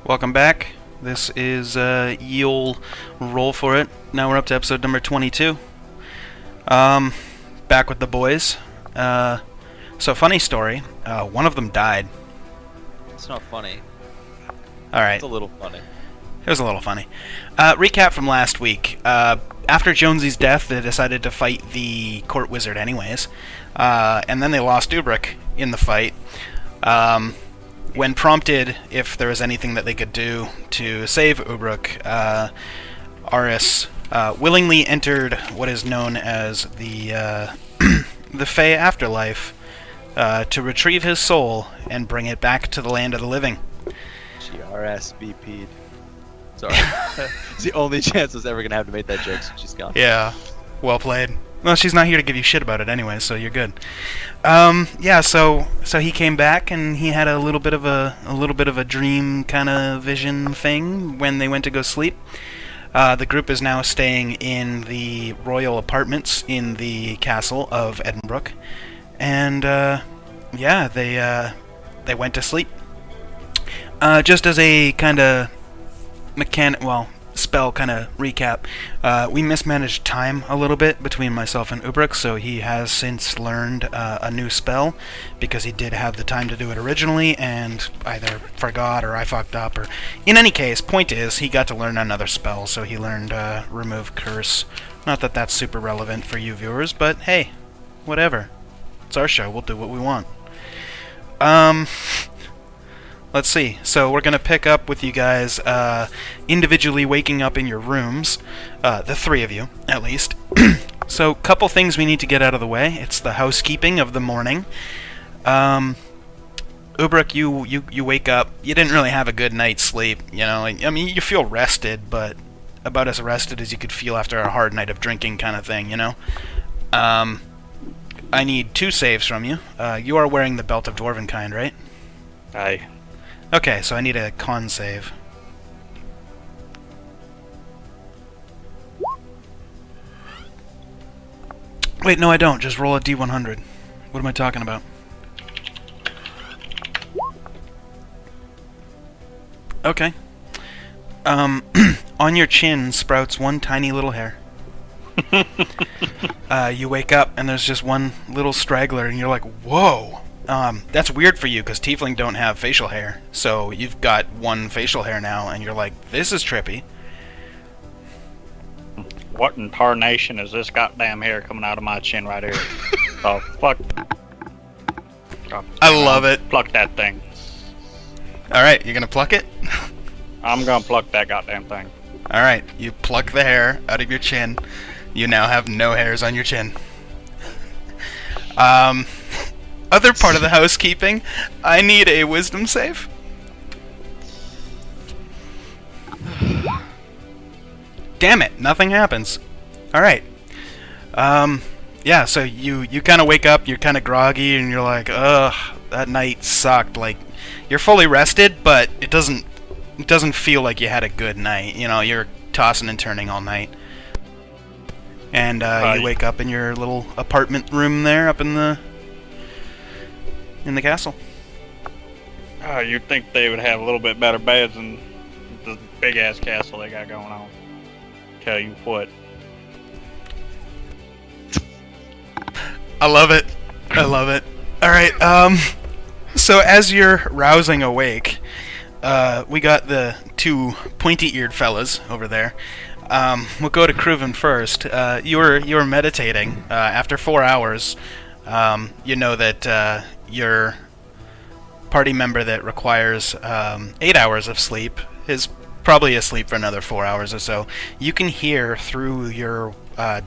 Welcome back. This is Ye'll Roll For It. Now we're up to episode number 22. Back with the boys. So funny story. One of them died. It's not funny. Alright. It's a little funny. It was a little funny. Recap from last week. After Jonesy's death, they decided to fight the court wizard anyways. And then they lost Ubrick in the fight. When prompted if there was anything that they could do to save Ubrick, Aris willingly entered what is known as the the Fey Afterlife to retrieve his soul and bring it back to the land of the living. She RSVP'd. Sorry. It's the only chance I was ever going to have to make that joke, so she's gone. Yeah, well played. Well, she's not here to give you shit about it anyway, so you're good. Yeah, so he came back and he had a little bit of a dream kind of vision thing when they went to go sleep. The group is now staying in the royal apartments in the castle of Edinburgh, and yeah, they went to sleep. Just as a kind of spell kind of recap, we mismanaged time a little bit between myself and Ubrick, so he has since learned a new spell because he did have the time to do it originally and either forgot or I fucked up, or in any case, point is he got to learn another spell, so he learned Remove Curse. Not that that's super relevant for you viewers, but hey, whatever. It's our show, we'll do what we want. Let's see. So we're going to pick up with you guys individually waking up in your rooms. The three of you, at least. So, couple things we need to get out of the way. It's the housekeeping of the morning. Ubrick, you wake up. You didn't really have a good night's sleep. You know, I mean, you feel rested, but about as rested as you could feel after a hard night of drinking kind of thing, you know? I need 2 saves from you. You are wearing the Belt of Dwarvenkind, right? Aye. Okay, so I need a con save. Wait, no I don't. Just roll a D100. What am I talking about? Okay. On your chin sprouts one tiny little hair. You wake up and there's just one little straggler and you're like, whoa! That's weird for you, because tiefling don't have facial hair, so you've got one facial hair now, and you're like, this is trippy. What in tarnation is this goddamn hair coming out of my chin right here? Oh, fuck. Oh, I love it. Pluck that thing. Alright, you're gonna pluck it? I'm gonna pluck that goddamn thing. Alright, you pluck the hair out of your chin. You now have no hairs on your chin. Other part of the housekeeping, I need a wisdom save. Damn it, nothing happens. Alright. Yeah, so you kind of wake up, you're kind of groggy, and you're like, ugh, that night sucked. Like, you're fully rested, but it doesn't feel like you had a good night. You know, you're tossing and turning all night. And you wake up in your little apartment room there, up in the castle. You'd think they would have a little bit better beds than the big ass castle they got going on. Tell you what. I love it. I love it. Alright, so as you're rousing awake, we got the 2 pointy-eared fellas over there. We'll go to Cruven first. You were meditating. After 4 hours, you know that your party member that requires 8 hours of sleep is probably asleep for another 4 hours or so. You can hear through your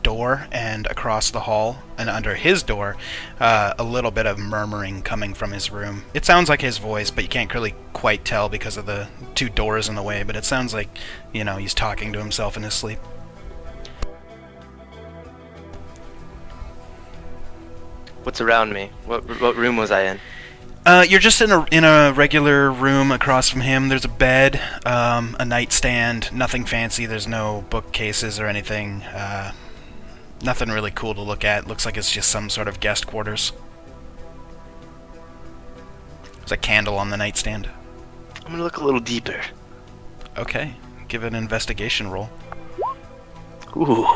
door and across the hall and under his door a little bit of murmuring coming from his room. It sounds like his voice, but you can't really quite tell because of the 2 doors in the way, but it sounds like, you know, he's talking to himself in his sleep. What's around me? What room was I in? You're just in a regular room across from him. There's a bed, a nightstand, nothing fancy. There's no bookcases or anything. Nothing really cool to look at. Looks like it's just some sort of guest quarters. There's a candle on the nightstand. I'm gonna look a little deeper. Okay. Give it an investigation roll. Ooh.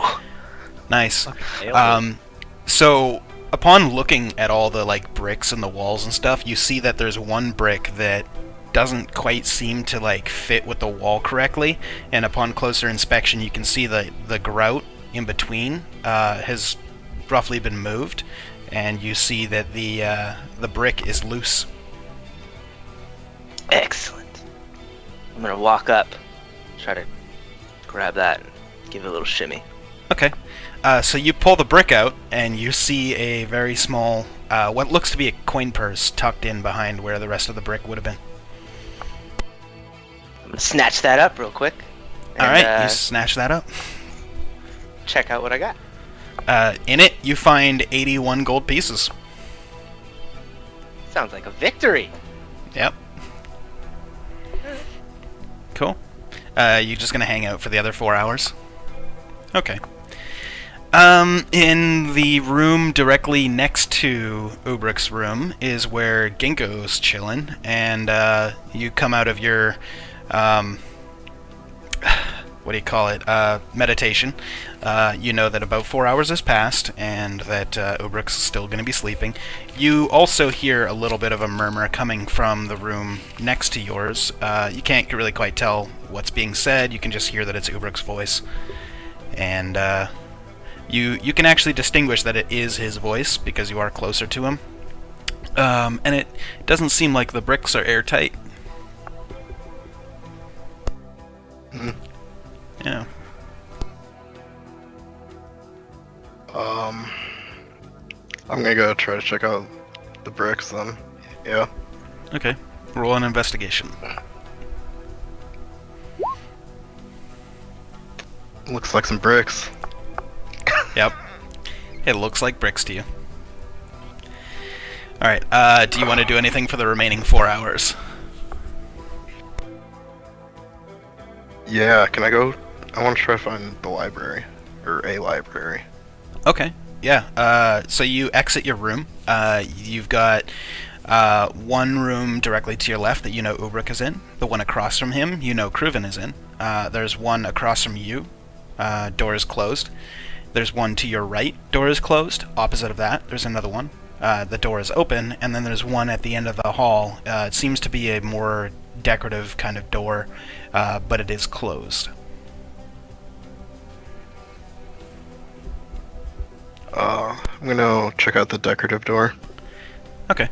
Nice. Nailed it. So upon looking at all the like bricks and the walls and stuff, you see that there's one brick that doesn't quite seem to like fit with the wall correctly, and upon closer inspection you can see the grout in between has roughly been moved, and you see that the brick is loose. Excellent. I'm gonna walk up, try to grab that, and give it a little shimmy. Okay. So you pull the brick out, and you see a very small, what looks to be a coin purse tucked in behind where the rest of the brick would have been. I'm gonna snatch that up real quick. All right, you And snatch that up. check out what I got. In it, you find 81 gold pieces. Sounds like a victory. Yep. Cool. You just gonna hang out for the other 4 hours? Okay. In the room directly next to Ubrick's room is where Ginkgo's chillin', and you come out of your what do you call it? Meditation. You know that about 4 hours has passed, and that Ubrick's still going to be sleeping. You also hear a little bit of a murmur coming from the room next to yours. You can't really quite tell what's being said. You can just hear that it's Ubrick's voice, and you can actually distinguish that it is his voice because you are closer to him. And it doesn't seem like the bricks are airtight. Yeah. I'm gonna go try to check out the bricks then. Yeah. Okay. Roll an investigation. Looks like some bricks. Yep. It looks like bricks to you. Alright, do you want to do anything for the remaining 4 hours? Yeah, can I go? I want to try to find the library. Or a library. Okay, yeah. So you exit your room. You've got one room directly to your left that you know Ubrick is in. The one across from him, you know Kruven is in. There's one across from you. Door is closed. There's one to your right. Door is closed. Opposite of that, there's another one. The door is open, and then there's one at the end of the hall. It seems to be a more decorative kind of door, but it is closed. I'm gonna check out the decorative door. Okay.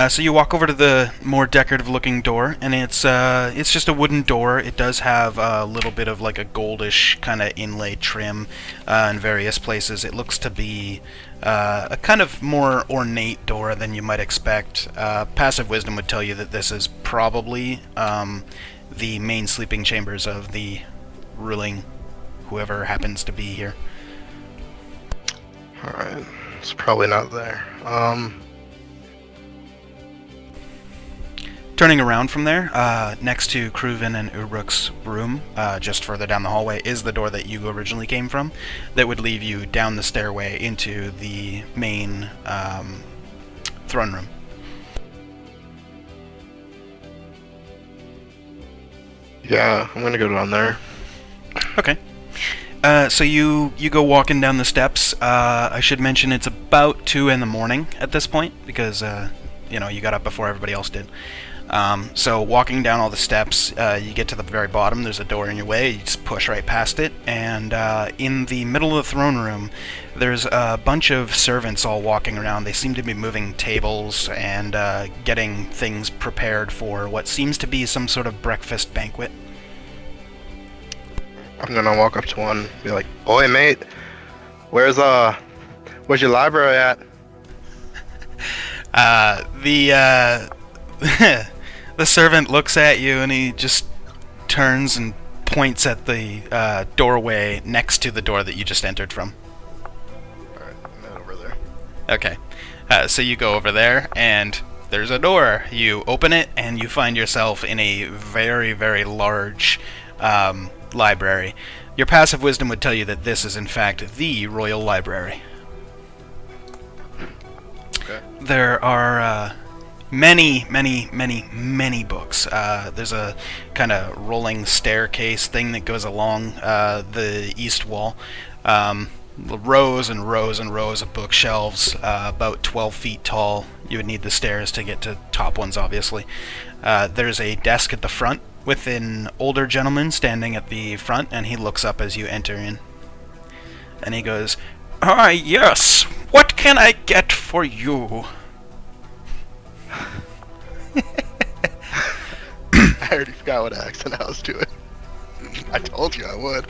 So you walk over to the more decorative-looking door, and it's just a wooden door. It does have a little bit of like a goldish kind of inlay trim in various places. It looks to be a kind of more ornate door than you might expect. Passive wisdom would tell you that this is probably the main sleeping chambers of the ruling whoever happens to be here. Alright, it's probably not there. Turning around from there, next to Kruven and Ubrick's room, just further down the hallway, is the door that you originally came from, that would leave you down the stairway into the main throne room. Yeah, I'm gonna go down there. Okay. So you go walking down the steps. I should mention it's about 2 in the morning at this point, because you got up before everybody else did. So walking down all the steps, you get to the very bottom. There's a door in your way. You just push right past it, and in the middle of the throne room, there's a bunch of servants all walking around. They seem to be moving tables and getting things prepared for what seems to be some sort of breakfast banquet. I'm gonna walk up to one and be like, "Oi, mate, where's your library at?" The servant looks at you, and he just turns and points at the doorway next to the door that you just entered from. Alright, I'm head over there. Okay. So you go over there, and there's a door. You open it, and you find yourself in a very, very large library. Your passive wisdom would tell you that this is, in fact, the Royal Library. Okay. There are many, many, many, many books. There's a kind of rolling staircase thing that goes along the east wall. Rows and rows and rows of bookshelves, about 12 feet tall. You would need the stairs to get to top ones, obviously. There's a desk at the front with an older gentleman standing at the front, and he looks up as you enter in. And he goes, "Ah, yes, what can I get for you?" I already forgot what accent I was doing. I told you I would.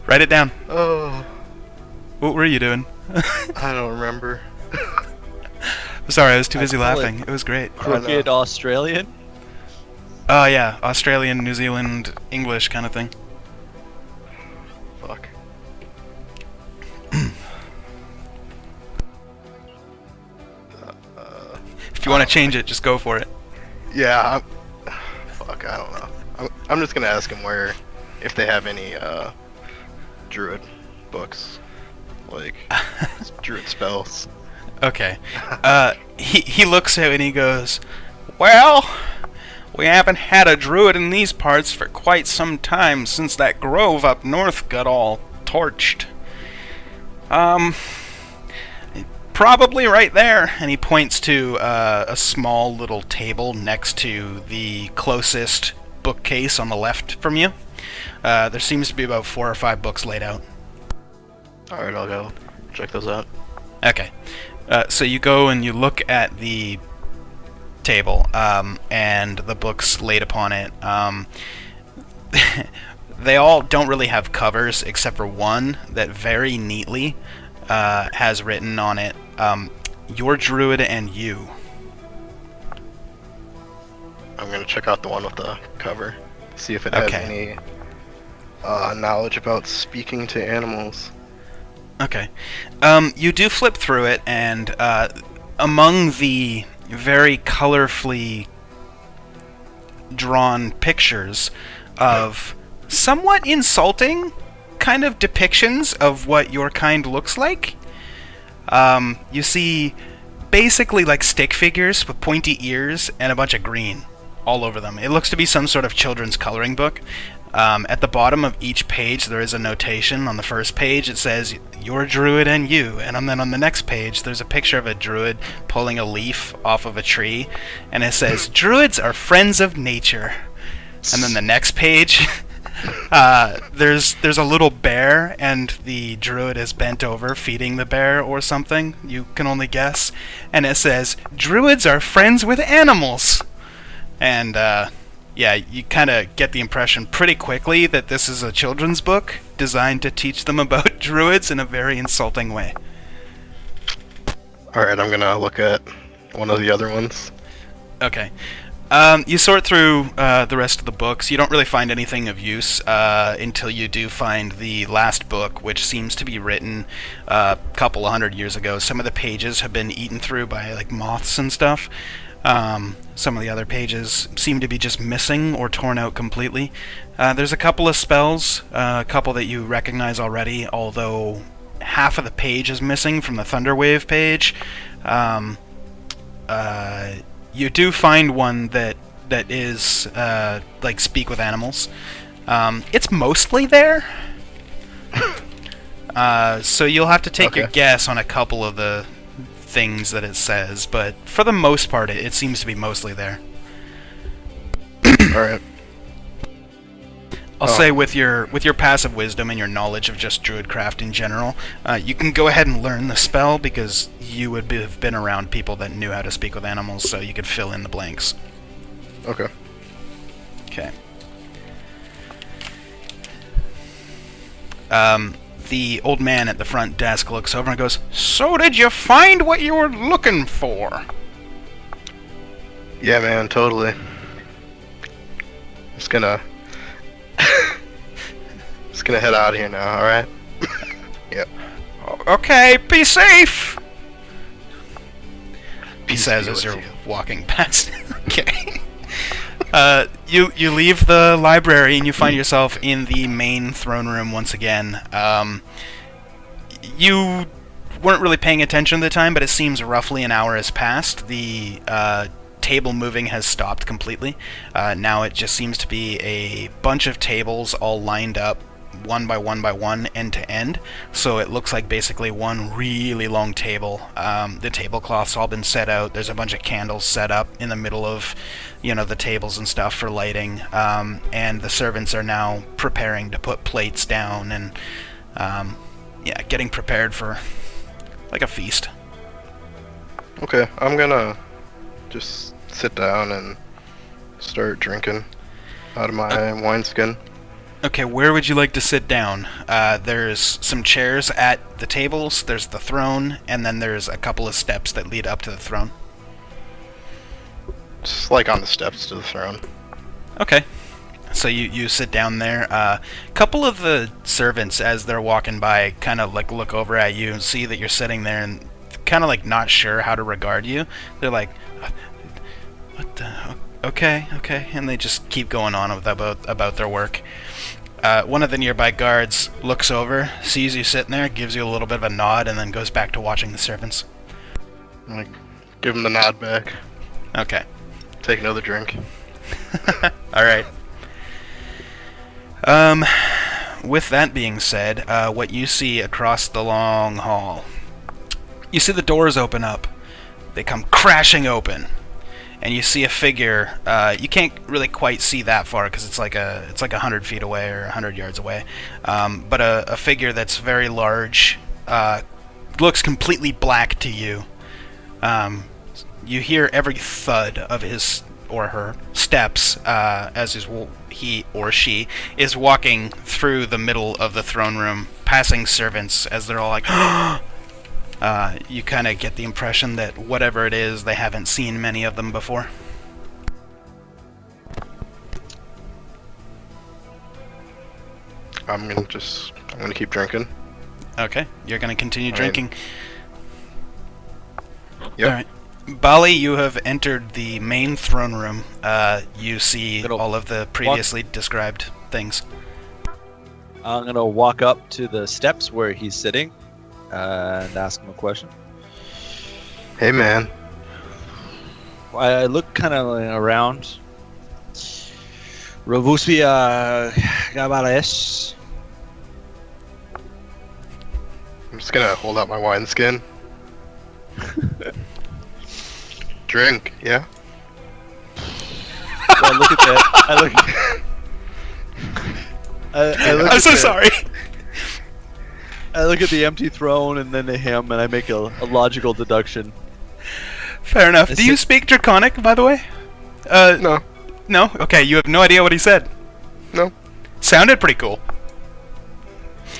Write it down. Oh, What were you doing? I don't remember. Sorry, I was too I busy call it laughing. It was great. Crooked Australian. Oh yeah, Australian, New Zealand, English kind of thing. Fuck. If you want to change it, just go for it. Yeah. Fuck, I don't know. I'm just gonna ask him if they have any druid books, like druid spells. Okay. He looks at it and he goes, "Well, we haven't had a druid in these parts for quite some time since that grove up north got all torched. Probably right there." And he points to a small little table next to the closest bookcase on the left from you. There seems to be about 4 or 5 books laid out. Alright, I'll go check those out. Okay. So you go and you look at the table, and the books laid upon it. They all don't really have covers, except for one that very neatly has written on it, "Your Druid and You." I'm gonna check out the one with the cover, see if it has Okay. any knowledge about speaking to animals. Okay. You do flip through it, and among the very colorfully drawn pictures of somewhat insulting kind of depictions of what your kind looks like, you see basically like stick figures with pointy ears and a bunch of green all over them. It looks to be some sort of children's coloring book. At the bottom of each page there is a notation. On the first page it says, "Your Druid and You," and then on the next page there's a picture of a druid pulling a leaf off of a tree, and it says, "Druids are friends of nature." And then the next page, there's a little bear, and the druid is bent over feeding the bear or something. You can only guess. And it says, "Druids are friends with animals." And yeah, you kind of get the impression pretty quickly that this is a children's book designed to teach them about druids in a very insulting way. Alright, I'm gonna look at one of the other ones. Okay. You sort through the rest of the books. You don't really find anything of use until you do find the last book, which seems to be written a couple of 100 years ago. Some of the pages have been eaten through by like moths and stuff. Some of the other pages seem to be just missing or torn out completely. There's a couple of spells, a couple that you recognize already, although half of the page is missing from the Thunderwave page. You do find one that is like Speak with Animals. It's mostly there. So you'll have to take your guess on a couple of the things that it says, but for the most part it seems to be mostly there. Alright. I'll say with your passive wisdom and your knowledge of just druidcraft in general, you can go ahead and learn the spell because you would have been around people that knew how to speak with animals, so you could fill in the blanks. Okay. Okay. The old man at the front desk looks over and goes, "So did you find what you were looking for?" Yeah, man, totally. Just gonna head out of here now, alright? Yep. Okay, be safe! He Peace says be as with you're you. walking past. Okay. You leave the library and you find yourself in the main throne room once again. You weren't really paying attention at the time, but it seems roughly an hour has passed. The table moving has stopped completely. Now it just seems to be a bunch of tables all lined up one by one, end to end. So it looks like basically one really long table. The tablecloth's all been set out. There's a bunch of candles set up in the middle of, the tables and stuff for lighting. And the servants are now preparing to put plates down and, getting prepared for like a feast. Okay, I'm gonna just sit down and start drinking out of my wineskin. Okay, where would you like to sit down? There's some chairs at the tables, there's the throne, and then there's a couple of steps that lead up to the throne. Just like on the steps to the throne. Okay. So you sit down there. A couple of the servants, as they're walking by, kind of like look over at you and see that you're sitting there and kind of like not sure how to regard you. They're like, what the... Okay, and they just keep going on about their work. One of the nearby guards looks over, sees you sitting there, gives you a little bit of a nod, and then goes back to watching the servants. Like, give him the nod back. Okay. Take another drink. All right. With that being said, what you see across the long hall, you see the doors open up. They come crashing open. And you see a figure. You can't really quite see that far because it's like 100 feet away or 100 yards away. But a figure that's very large, looks completely black to you. You hear every thud of his or her steps as he or she is walking through the middle of the throne room, passing servants as they're all like, you kind of get the impression that whatever it is, they haven't seen many of them before. I'm gonna keep drinking. Okay, you're gonna continue drinking. Yep. All right. Bali, you have entered the main throne room. You see all of the previously described things. I'm gonna walk up to the steps where he's sitting and ask him a question. Hey, man. I look kind of around. Rovusia Gabales. I'm just gonna hold out my wineskin. Drink, yeah? I look at that. I'm so sorry. I look at the empty throne and then at him, and I make a logical deduction. Fair enough. Do you speak Draconic, by the way? No. No? Okay, you have no idea what he said. No. Sounded pretty cool.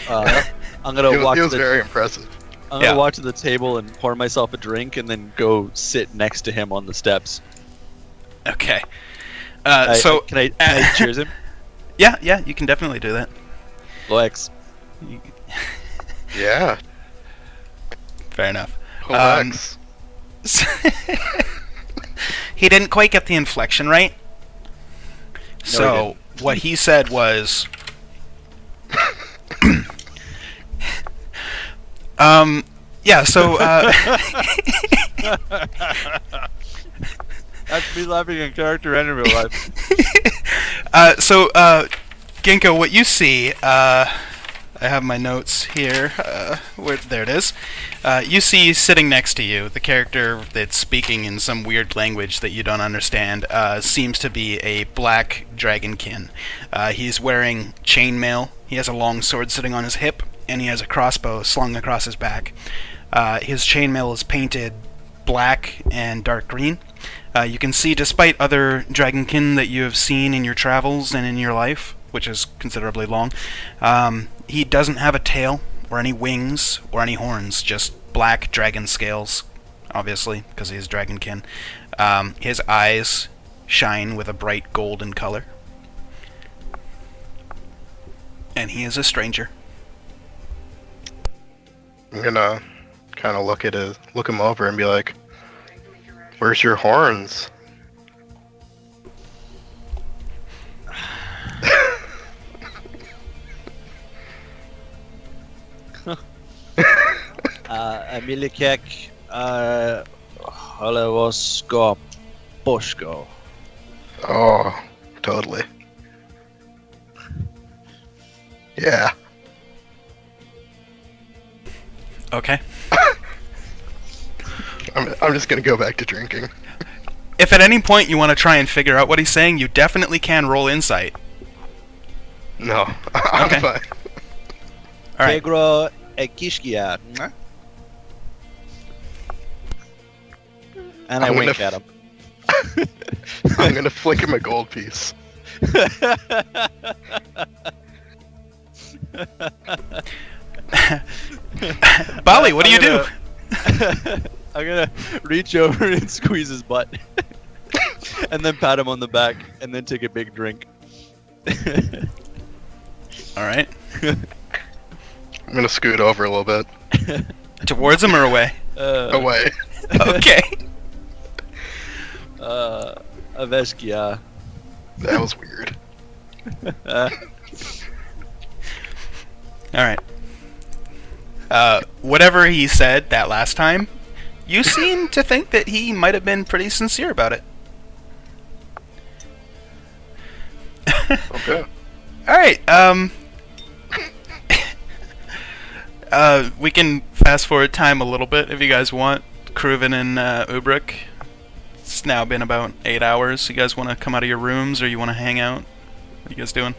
I'm gonna walk. He was very impressive. I'm gonna walk to the table and pour myself a drink, and then go sit next to him on the steps. Okay. Can I cheers him? Yeah, you can definitely do that. Lex. Yeah. Fair enough. Relax. He didn't quite get the inflection right. So what he said was, yeah. So That's me laughing in character and in real life. Ginkgo, what you see, I have my notes here. There it is. You see sitting next to you, the character that's speaking in some weird language that you don't understand, seems to be a black dragonkin. He's wearing chainmail. He has a long sword sitting on his hip, and he has a crossbow slung across his back. His chainmail is painted black and dark green. You can see, despite other dragonkin that you have seen in your travels and in your life, which is considerably long, he doesn't have a tail, or any wings, or any horns, just black dragon scales, obviously, because he is dragonkin. His eyes shine with a bright golden color. And he is a stranger. I'm gonna kind of look him over and be like, "Where's your horns?" Emilikek, Halevoskop. Boschko. Oh, totally. Yeah. Okay. I'm just gonna go back to drinking. If at any point you want to try and figure out what he's saying, you definitely can roll insight. No, I'm Okay. fine. All right. Tegro Ekishkia. And I I'm wink gonna at him. I'm gonna flick him a gold piece. Bali, what do you do? I'm gonna reach over and squeeze his butt. And then pat him on the back, and then take a big drink. All right. I'm gonna scoot over a little bit. Towards him or away? Away. Okay. Aveskia. That was weird. All right. Whatever he said that last time, you seem to think that he might have been pretty sincere about it. Okay. All right. We can fast forward time a little bit if you guys want. Kruven and Ubrik. It's now been about 8 hours. You guys want to come out of your rooms, or you want to hang out? What are you guys doing?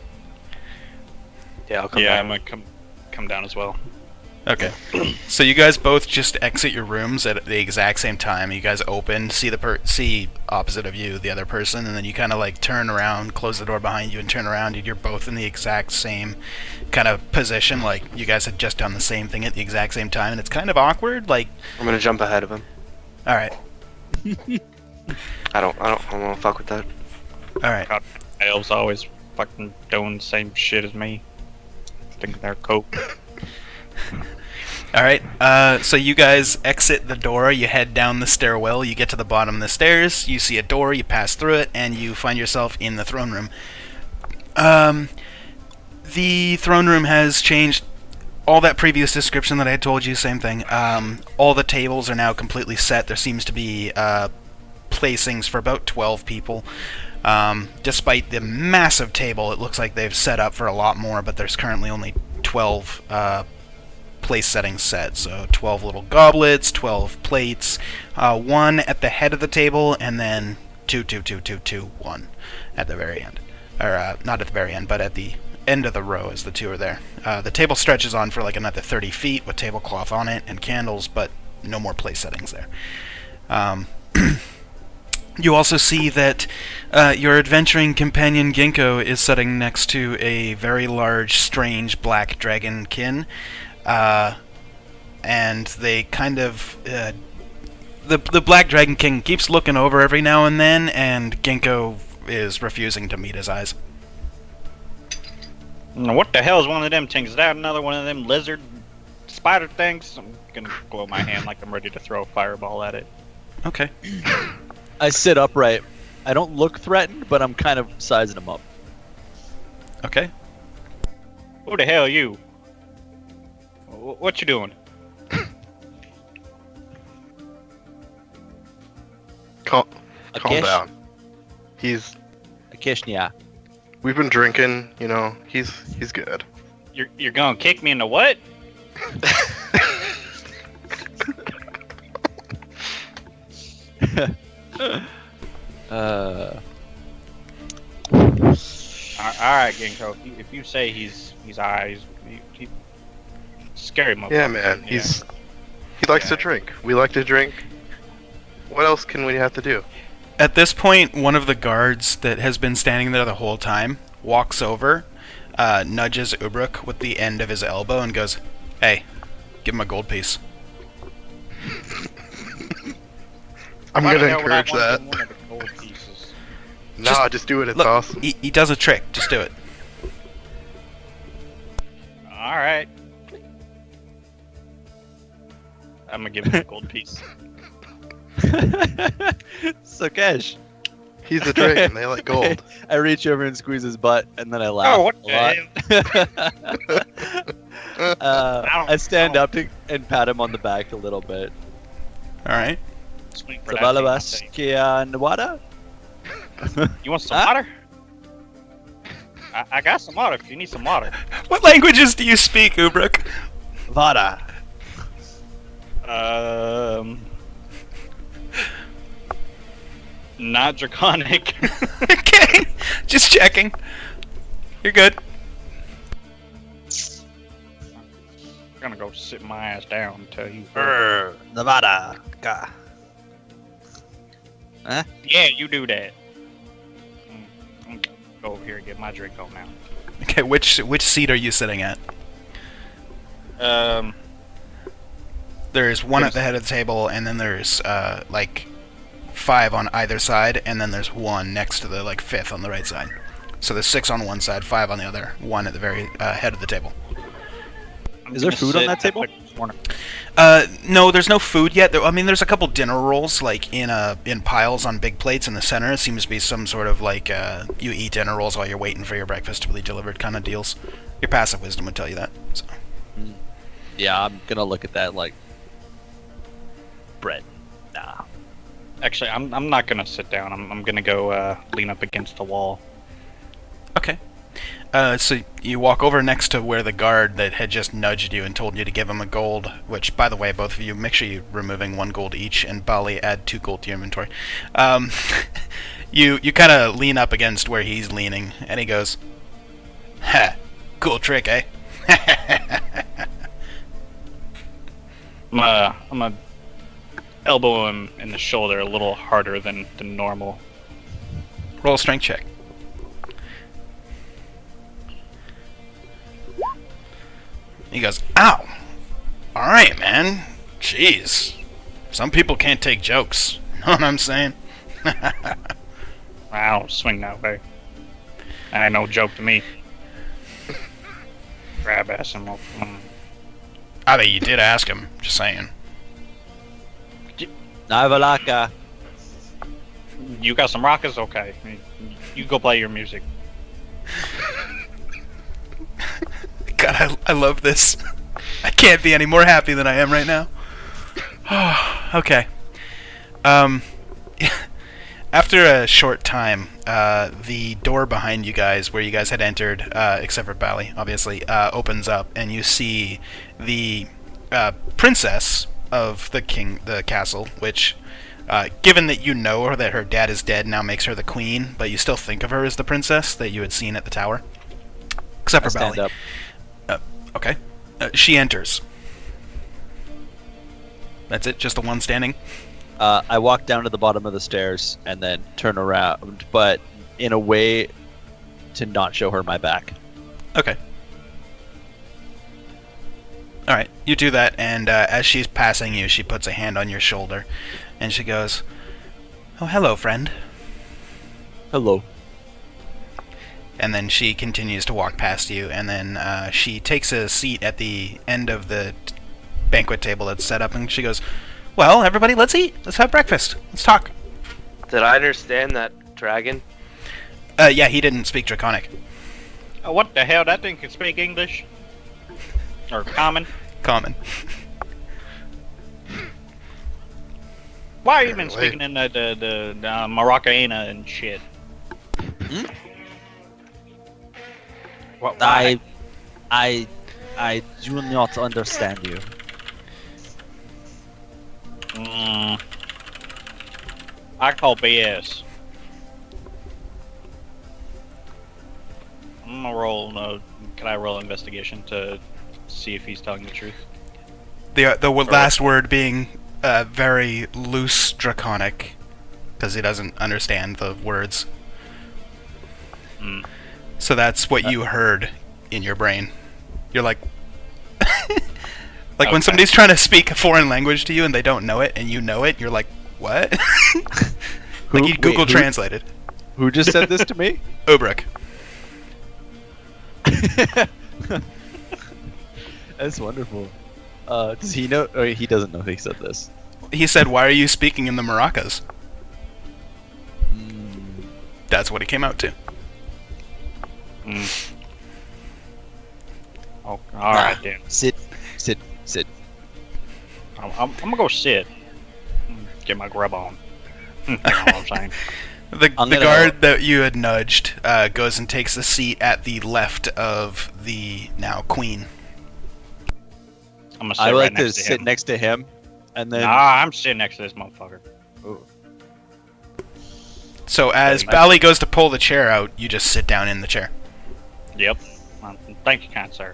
Yeah, I'll come Yeah, back. I'm gonna come down as well. Okay. So you guys both just exit your rooms at the exact same time. You guys open, see see opposite of you the other person, and then you kind of like turn around, close the door behind you, and turn around, and you're both in the exact same kind of position. Like you guys had just done the same thing at the exact same time, and it's kind of awkward. Like, I'm gonna jump ahead of him. all right, I don't wanna fuck with that. all right. Elves always fucking doing the same shit as me. Thinking they're coke. All right. So you guys exit the door. You head down the stairwell. You get to the bottom of the stairs. You see a door. You pass through it, and you find yourself in the throne room. The throne room has changed. All that previous description that I had told you, same thing. All the tables are now completely set. There seems to be placings for about 12 people. Despite the massive table, it looks like they've set up for a lot more, but there's currently only 12 place settings set. So 12 little goblets, 12 plates, one at the head of the table, and then 2, 2, 2, 2, 2, 1 at the very end. Or not at the very end, but at the end of the row as the two are there. The table stretches on for like another 30 feet with tablecloth on it and candles, but no more place settings there. You also see that your adventuring companion Ginkgo is sitting next to a very large, strange black dragonkin, and they kind of the black dragon king keeps looking over every now and then, and Ginkgo is refusing to meet his eyes. Now, what the hell is one of them things? Is that another one of them lizard spider things? I'm gonna blow my hand like I'm ready to throw a fireball at it. Okay. I sit upright. I don't look threatened, but I'm kind of sizing him up. Okay. Who the hell are you? What you doing? Calm Akish? down. Akishnia. We've been drinking, you know, he's good. You're gonna kick me in the what? Alright, Ginkgo. If you say he's eyes, he scary motherfucker. Yeah, man. Yeah. He likes to drink. We like to drink. What else can we have to do? At this point, one of the guards that has been standing there the whole time walks over, nudges Ubrik with the end of his elbow, and goes, "Hey, give him a gold piece." I'm Why the gonna hell would I encourage want that. one of the gold pieces? Nah, just do it. It's Look, awesome. he does a trick. Just do it. Alright. I'm gonna give him a gold piece. Sukesh. He's a dragon. They like gold. I reach over and squeeze his butt, and then I laugh. Oh, what a the lot. hell? I stand up and pat him on the back a little bit. All right. Swing for that thing, I'll tell you. Savalabaskia Nawada? You want some Huh? water? I got some water if you need some water. What languages do you speak, Ubruk? Vada. Not draconic. Okay, just checking. You're good. I'm gonna go sit my ass down and tell you. Nevada. Ka. Yeah, you do that. I'm gonna go over here and get my drink on now. Okay, which seat are you sitting at? There's one at the head of the table, and then there's like 5 on either side, and then there's one next to the like 5th on the right side. So there's 6 on one side, 5 on the other, 1 at the very head of the table. Is there food on that table? No, there's no food yet. I mean, there's a couple dinner rolls like in piles on big plates in the center. It seems to be some sort of like you eat dinner rolls while you're waiting for your breakfast to be delivered kind of deals. Your passive wisdom would tell you that. So. Yeah, I'm gonna look at that like bread. Nah. Actually, I'm not gonna sit down. I'm gonna go lean up against the wall. Okay. So you walk over next to where the guard that had just nudged you and told you to give him a gold, which, by the way, both of you, make sure you're removing 1 gold each, and Bali, add 2 gold to your inventory. You kind of lean up against where he's leaning, and he goes, "Ha, cool trick, eh?" I'm gonna elbow him in the shoulder a little harder than normal. Roll a strength check. He goes, "Ow! Alright, man. Jeez. Some people can't take jokes. Know what I'm saying?" I don't swing that way. That ain't no joke to me. Grab ass and I think you did ask him. Just saying. Navalaka. You got some rockets? Okay. You go play your music. God, I love this. I can't be any more happy than I am right now. Okay. After a short time, the door behind you guys, where you guys had entered, except for Bali, obviously, opens up, and you see the princess of the castle, which, given that you know her, that her dad is dead, now makes her the queen, but you still think of her as the princess that you had seen at the tower. Except for Stand Bali. up. Okay. She enters. That's it? Just the one standing? I walk down to the bottom of the stairs and then turn around, but in a way to not show her my back. Okay. Alright, you do that, and as she's passing you, she puts a hand on your shoulder, and she goes, "Oh, hello, friend." Hello. And then she continues to walk past you, and then she takes a seat at the end of the banquet table that's set up, and she goes, "Well, everybody, let's eat. Let's have breakfast. Let's talk." Did I understand that dragon? Yeah, he didn't speak Draconic. What the hell? That thing can speak English? Or common? Common. Why are you been Apparently. speaking in the Maracana and shit? What, why? I do not understand you. I call BS. I'm gonna roll. Can I roll investigation to see if he's telling the truth? The last word being very loose Draconic, because he doesn't understand the words. So that's what you heard in your brain. You're like... like when Okay. somebody's trying to speak a foreign language to you and they don't know it, and you know it, you're like, what? Like you Google translated. Who just said this to me? Ubruk. That's wonderful. Does he know? Or he doesn't know he said this. He said, "Why are you speaking in the maracas?" That's what it came out to. Oh, all right then. Sit. I'm gonna go sit. Get my grub on. You know what I'm saying? The I'm the gonna- guard that you had nudged goes and takes a seat at the left of the now queen. I'm gonna sit I right like to next to sit him. next to him, and then Nah, I'm sitting next to this motherfucker. Ooh. So as Okay. Bally goes to pull the chair out, you just sit down in the chair. Yep. Thank you, kind sir.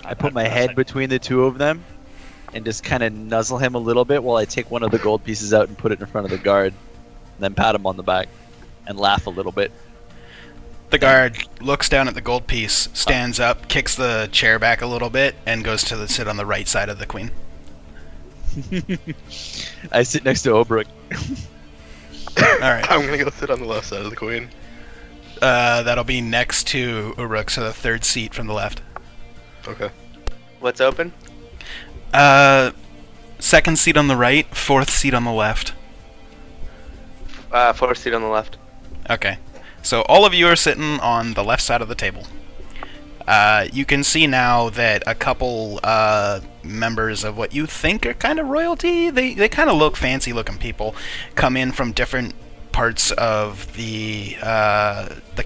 I put my head between the two of them, and just kind of nuzzle him a little bit while I take one of the gold pieces out and put it in front of the guard, and then pat him on the back, and laugh a little bit. The guard looks down at the gold piece, stands up, kicks the chair back a little bit, and goes to sit on the right side of the queen. I sit next to Obrook. All right. I'm gonna go sit on the left side of the queen. That'll be next to Uruk, so the third seat from the left. Okay. What's open? Second seat on the right, fourth seat on the left. Fourth seat on the left. Okay. So all of you are sitting on the left side of the table. You can see now that a couple members of what you think are kind of royalty, they kind of look fancy-looking people, come in from different parts of the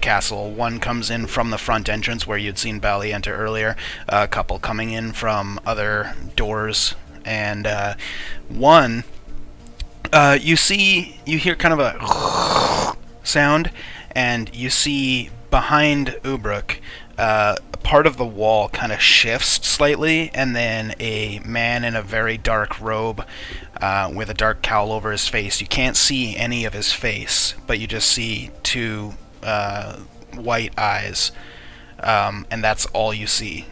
castle. One comes in from the front entrance where you'd seen Bally enter earlier. A couple coming in from other doors, and one you hear kind of a sound, and you see behind Ubruk, part of the wall kind of shifts slightly, and then a man in a very dark robe with a dark cowl over his face. You can't see any of his face, but you just see two white eyes, and that's all you see.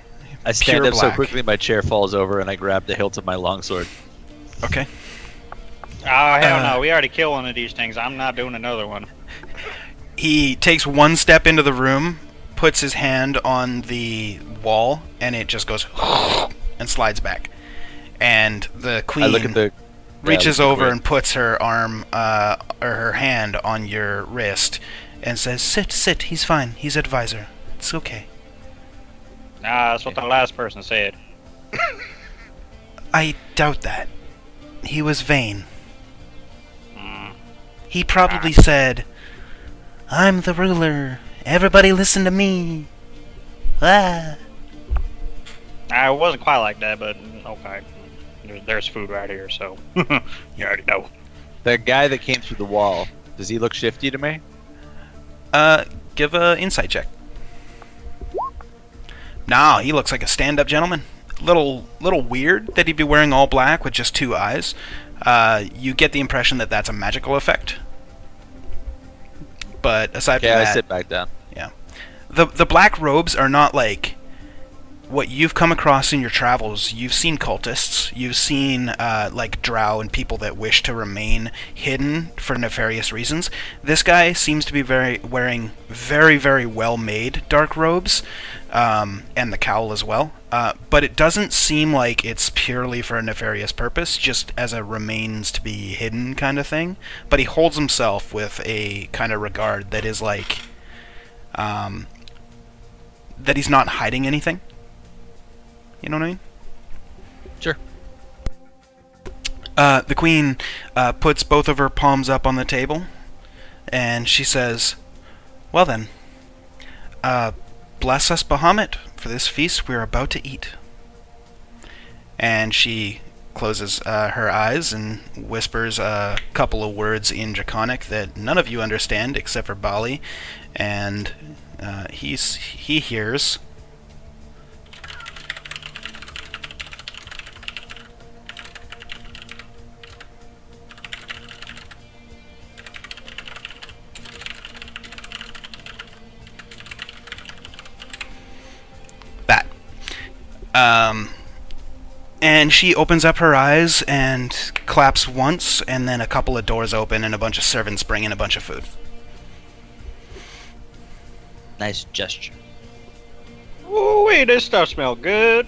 I stand Pure up so black. quickly my chair falls over, and I grab the hilt of my longsword. Okay. Oh, hell no. We already killed one of these things. I'm not doing another one. He takes one step into the room, puts his hand on the wall, and it just goes and slides back. And the queen I look at the reaches yeah, I look at the over queen. and puts her arm or her hand on your wrist and says, sit, he's fine, he's advisor, it's okay. Nah, that's what the last person said. I doubt that. He was vain. Mm. He probably said, I'm the ruler, everybody listen to me. Ah. Nah, it wasn't quite like that, but okay. There's food right here, so you already know. The guy that came through the wall, does he look shifty to me? Give a insight check. Nah, he looks like a stand-up gentleman. Little weird that he'd be wearing all black with just two eyes. You get the impression that that's a magical effect. But aside Okay, from I that, sit back down. the black robes are not like what you've come across in your travels. You've seen cultists. You've seen like drow and people that wish to remain hidden for nefarious reasons. This guy seems to be wearing very, very well-made dark robes, and the cowl as well. But it doesn't seem like it's purely for a nefarious purpose, just as a remains to be hidden kind of thing. But he holds himself with a kind of regard that is like that he's not hiding anything. You know what I mean? Sure. The queen puts both of her palms up on the table, and she says, well then, bless us, Bahamut, for this feast we're about to eat. And she closes her eyes and whispers a couple of words in Draconic that none of you understand except for Bali, and he hears. That. And she opens up her eyes and claps once, and then a couple of doors open and a bunch of servants bring in a bunch of food. Nice gesture. Ooh, wait, this stuff smells good.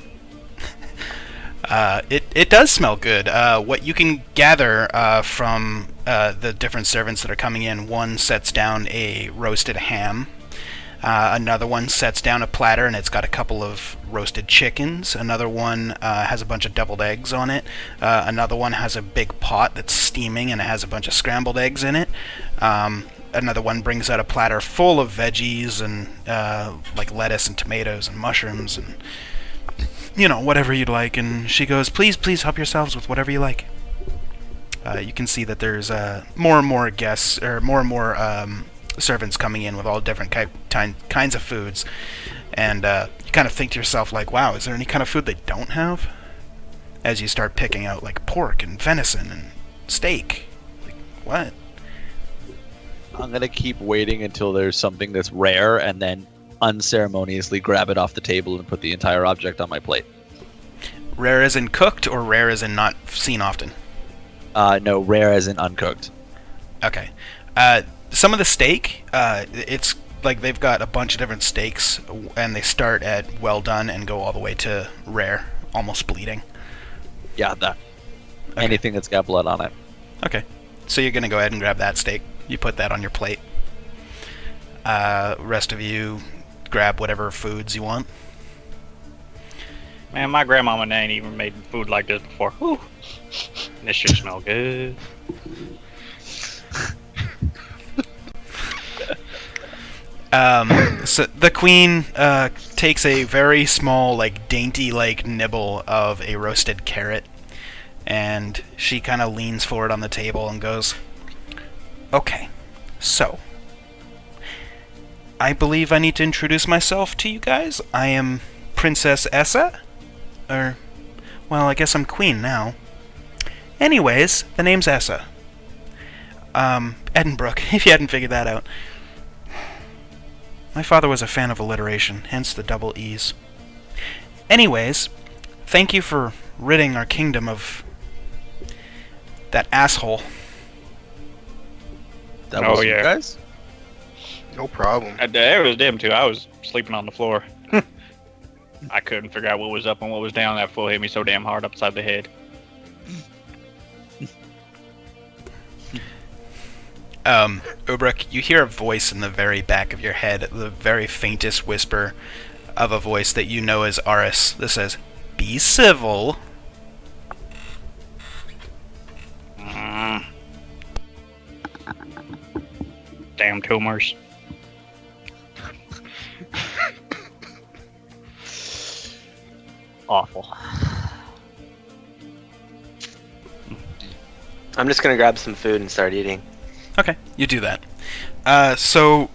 It does smell good. What you can gather from the different servants that are coming in, one sets down a roasted ham. Another one sets down a platter and it's got a couple of roasted chickens. Another one has a bunch of deviled eggs on it. Another one has a big pot that's steaming and it has a bunch of scrambled eggs in it. Another one brings out a platter full of veggies and like lettuce and tomatoes and mushrooms and whatever you'd like. And she goes, please help yourselves with whatever you like. You can see that there's more and more guests, or more and more servants coming in with all different kinds of foods. And you kind of think to yourself, like, wow, is there any kind of food they don't have? As you start picking out, like, pork and venison and steak. Like, what? I'm going to keep waiting until there's something that's rare and then unceremoniously grab it off the table and put the entire object on my plate. Rare as in cooked or rare as in not seen often? No, rare as in uncooked. Okay. Some of the steak, it's like they've got a bunch of different steaks, and they start at well done and go all the way to rare, almost bleeding. Yeah, that. Okay. Anything that's got blood on it. Okay. So you're going to go ahead and grab that steak. You put that on your plate. Rest of you grab whatever foods you want. Man, my grandmama ain't even made food like this before. Whew. This should smell good. So the queen takes a very small, like dainty, like nibble of a roasted carrot, and she kind of leans forward on the table and goes, "Okay, so I believe I need to introduce myself to you guys. I am Princess Essa, or well, I guess I'm queen now. Anyways, the name's Essa. Edinburgh, if you hadn't figured that out." My father was a fan of alliteration, hence the double E's. Anyways, thank you for ridding our kingdom of that asshole. That Oh, was yeah. you guys? No problem. It was them too. I was sleeping on the floor. I couldn't figure out what was up and what was down. That fool hit me so damn hard upside the head. Ubrik, you hear a voice in the very back of your head, the very faintest whisper of a voice that you know as Aris that says, "Be civil." Damn tumors. Awful. I'm just gonna grab some food and start eating. Okay, you do that. So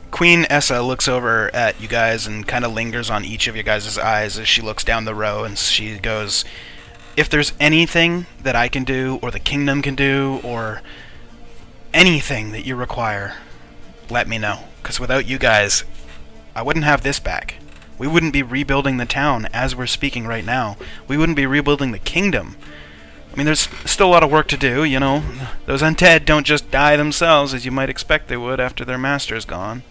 Queen Essa looks over at you guys and kind of lingers on each of your guys' eyes as she looks down the row, and she goes, "If there's anything that I can do, or the kingdom can do, or anything that you require, let me know. Because without you guys, I wouldn't have this back. We wouldn't be rebuilding the town as we're speaking right now. We wouldn't be rebuilding the kingdom. I mean, there's still a lot of work to do, you know. Those undead don't just die themselves as you might expect they would after their master's gone.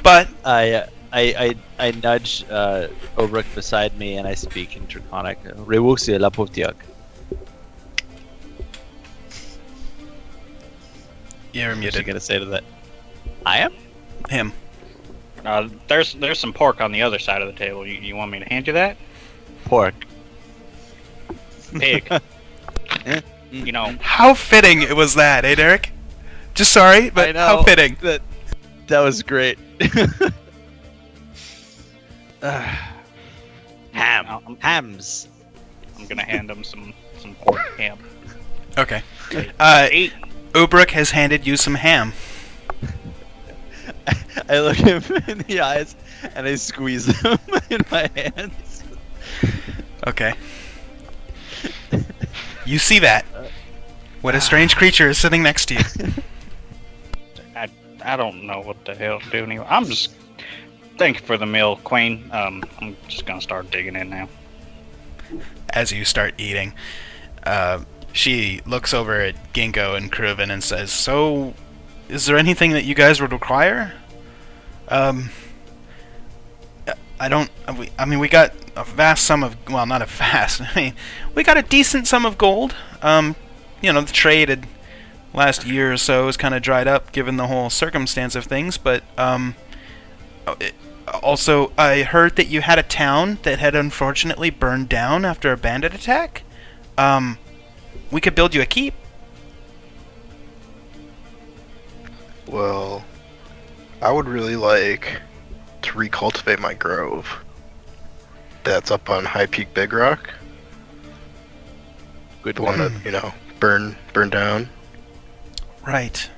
But I nudge Obrik beside me and I speak in Draconic. Rewuxia la Potiak. you're What's she muted. gonna say to that? I am? Him. There's some pork on the other side of the table. You want me to hand you that? Pork. Pig. You know, How fitting it was that, eh, Derek? Just sorry, but I know. how fitting. That was great. Hams. I'm gonna hand him some pork ham. Okay. Eat. Ubrik has handed you some ham. I look him in the eyes and I squeeze them in my hands. Okay. You see that. What a strange creature is sitting next to you. I don't know what the hell to do anymore. I'm just thank you for the meal, Queen. I'm just gonna start digging in now. As you start eating, she looks over at Ginkgo and Kruven and says, "So, is there anything that you guys would require?" We got a vast sum of, well, not a vast, we got a decent sum of gold. The trade had last year or so has kind of dried up given the whole circumstance of things. But also, I heard that you had a town that had unfortunately burned down after a bandit attack. We could build you a keep. Well, I would really like to recultivate my grove. That's up on High Peak Big Rock. Good The one that, burned down. Right.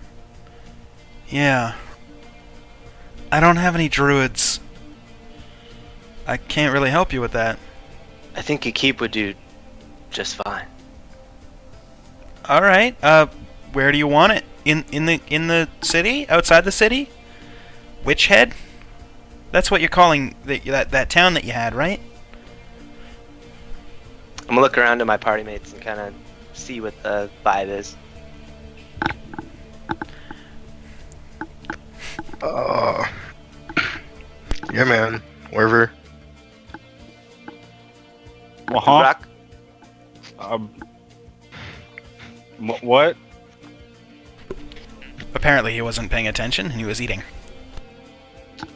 Yeah. I don't have any druids. I can't really help you with that. I think a keep would do just fine. All right. Where do you want it? In the city? Outside the city? Witch Head? That's what you're calling that town that you had, right? I'm gonna look around to my party mates and kind of see what the vibe is. Yeah, man. Wherever. Uh-huh. Rock? What? Apparently he wasn't paying attention and he was eating.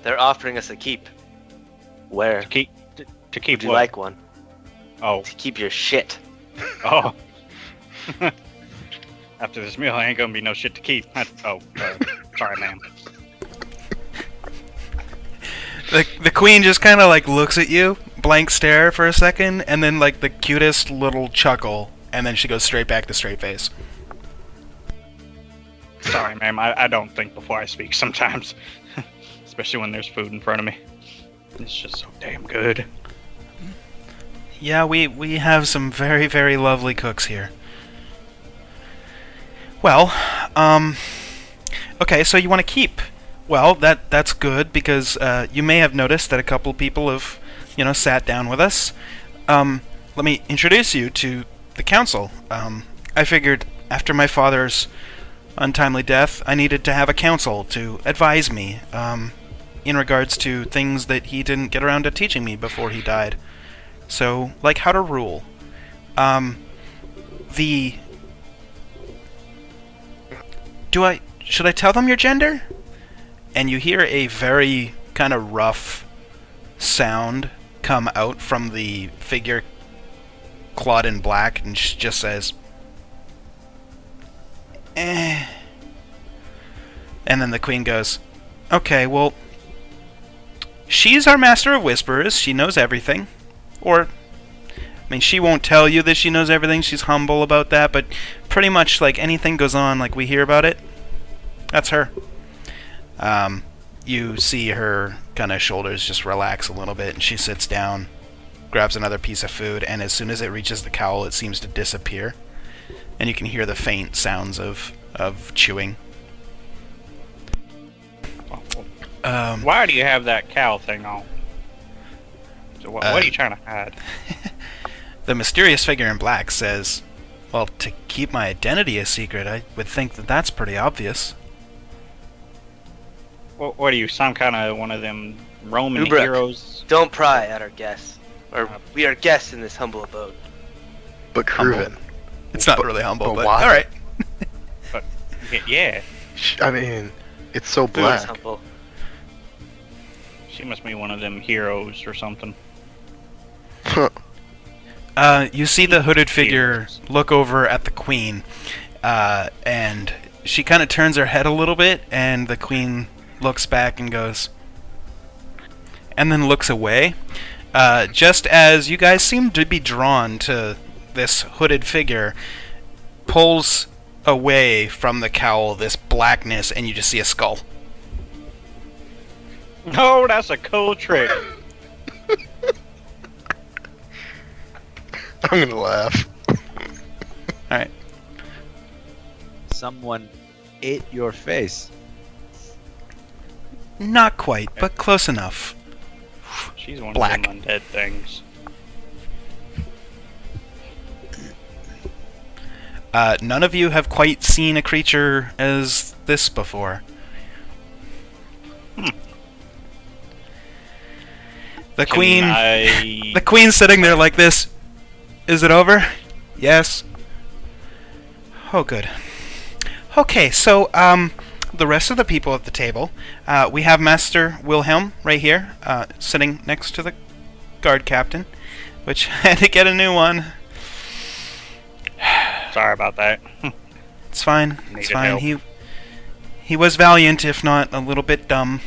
They're offering us a keep. Where? To keep Would you what? like one? Oh. To keep your shit. Oh. After this meal, I ain't gonna be no shit to keep. Sorry, ma'am. The queen just kind of like looks at you, blank stare for a second, and then like the cutest little chuckle, and then she goes straight back to straight face. Sorry, ma'am. I don't think before I speak sometimes. Especially when there's food in front of me. It's just so damn good. Yeah, we have some very, very lovely cooks here. Well, okay, so you want to keep. Well, that's good because you may have noticed that a couple people have, sat down with us. Let me introduce you to the council. I figured after my father's untimely death, I needed to have a council to advise me in regards to things that he didn't get around to teaching me before he died. So, like how to rule. Should I tell them your gender? And you hear a very kind of rough sound come out from the figure clad in black, and she just says, eh. And then the queen goes, okay, well, she's our master of whisperers. She knows everything. Or, I mean, she won't tell you that she knows everything. She's humble about that, but pretty much, like, anything goes on, like, we hear about it. That's her. You see her kind of shoulders just relax a little bit, and she sits down, grabs another piece of food, and as soon as it reaches the cowl, it seems to disappear. And you can hear the faint sounds of chewing. Why do you have that cow thing on? So what are you trying to hide? The mysterious figure in black says, well, to keep my identity a secret, I would think that that's pretty obvious. What are you, some kind of one of them Roman Ubrak, heroes? Don't pry at our guests. We are guests in this humble abode. But Cruven. It's not really humble, but why? alright. But, yeah, I mean, it's so Food is black. humble. she must be one of them heroes or something. You see the hooded figure Heroes. look over at the queen, and she kind of turns her head a little bit, and the queen looks back and goes, and then looks away. Just as you guys seem to be drawn to this hooded figure, pulls away from the cowl this blackness, and you just see a skull. Oh, that's a cool trick. I'm gonna laugh. Alright. Someone ate your face. Not quite, but close enough. She's one Black. of them undead things. None of you have quite seen a creature as this before. The queen... The queen's sitting there like this. Is it over? Yes. Oh, good. Okay, so the rest of the people at the table, we have Master Wilhelm right here, sitting next to the guard captain, which I had to get a new one. Sorry about that. It's fine. It's Needed fine. help. He was valiant, if not a little bit dumb.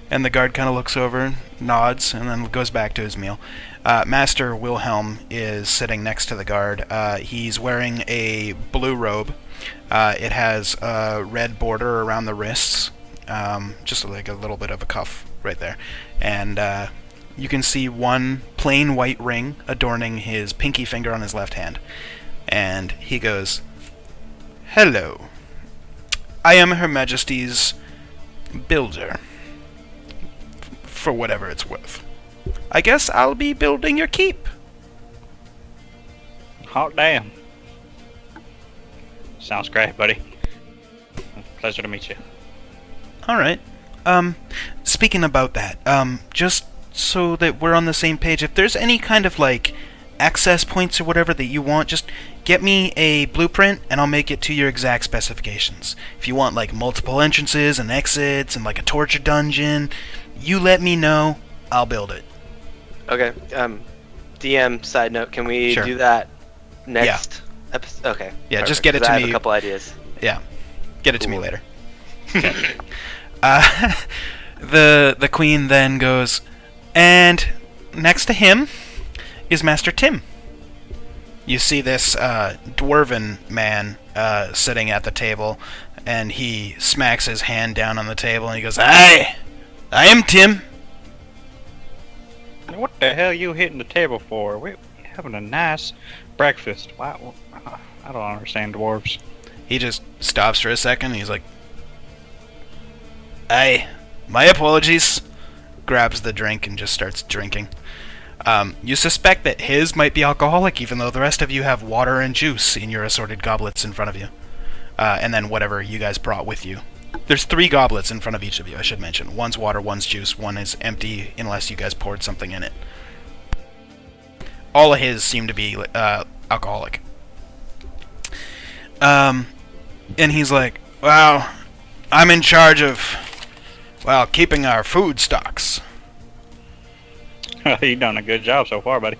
And the guard kind of looks over, nods, and then goes back to his meal. Master Wilhelm is sitting next to the guard. He's wearing a blue robe. It has a red border around the wrists, just like a little bit of a cuff right there. And you can see one plain white ring adorning his pinky finger on his left hand. And he goes, "Hello. I am Her Majesty's builder. For whatever it's worth. I guess I'll be building your keep." Hot damn. Sounds great, buddy. Pleasure to meet you. Alright. Speaking about that, just so that we're on the same page, if there's any kind of, like, access points or whatever that you want, just get me a blueprint and I'll make it to your exact specifications. If you want, like, multiple entrances and exits and, like, a torture dungeon, you let me know, I'll build it. Okay. DM side note, can we Sure. do that next episode? Okay. Yeah, perfect, just get it 'cause to I me. have a couple ideas. Yeah. Get it to me Cool. later. uh, the queen then goes, and next to him is Master Tim. You see this dwarven man sitting at the table, and he smacks his hand down on the table, and he goes, "Aye, I am Tim." What the hell you hitting the table for? We're having a nice breakfast. Wow. I don't understand dwarves. He just stops for a second, and he's like, "Aye, my apologies." Grabs the drink and just starts drinking. You suspect that his might be alcoholic, even though the rest of you have water and juice in your assorted goblets in front of you. And then whatever you guys brought with you. There's 3 goblets in front of each of you, I should mention. One's water, one's juice, one is empty unless you guys poured something in it. All of his seem to be alcoholic. And he's like, "Well, I'm in charge of, well, keeping our food stocks." You done a good job so far, buddy.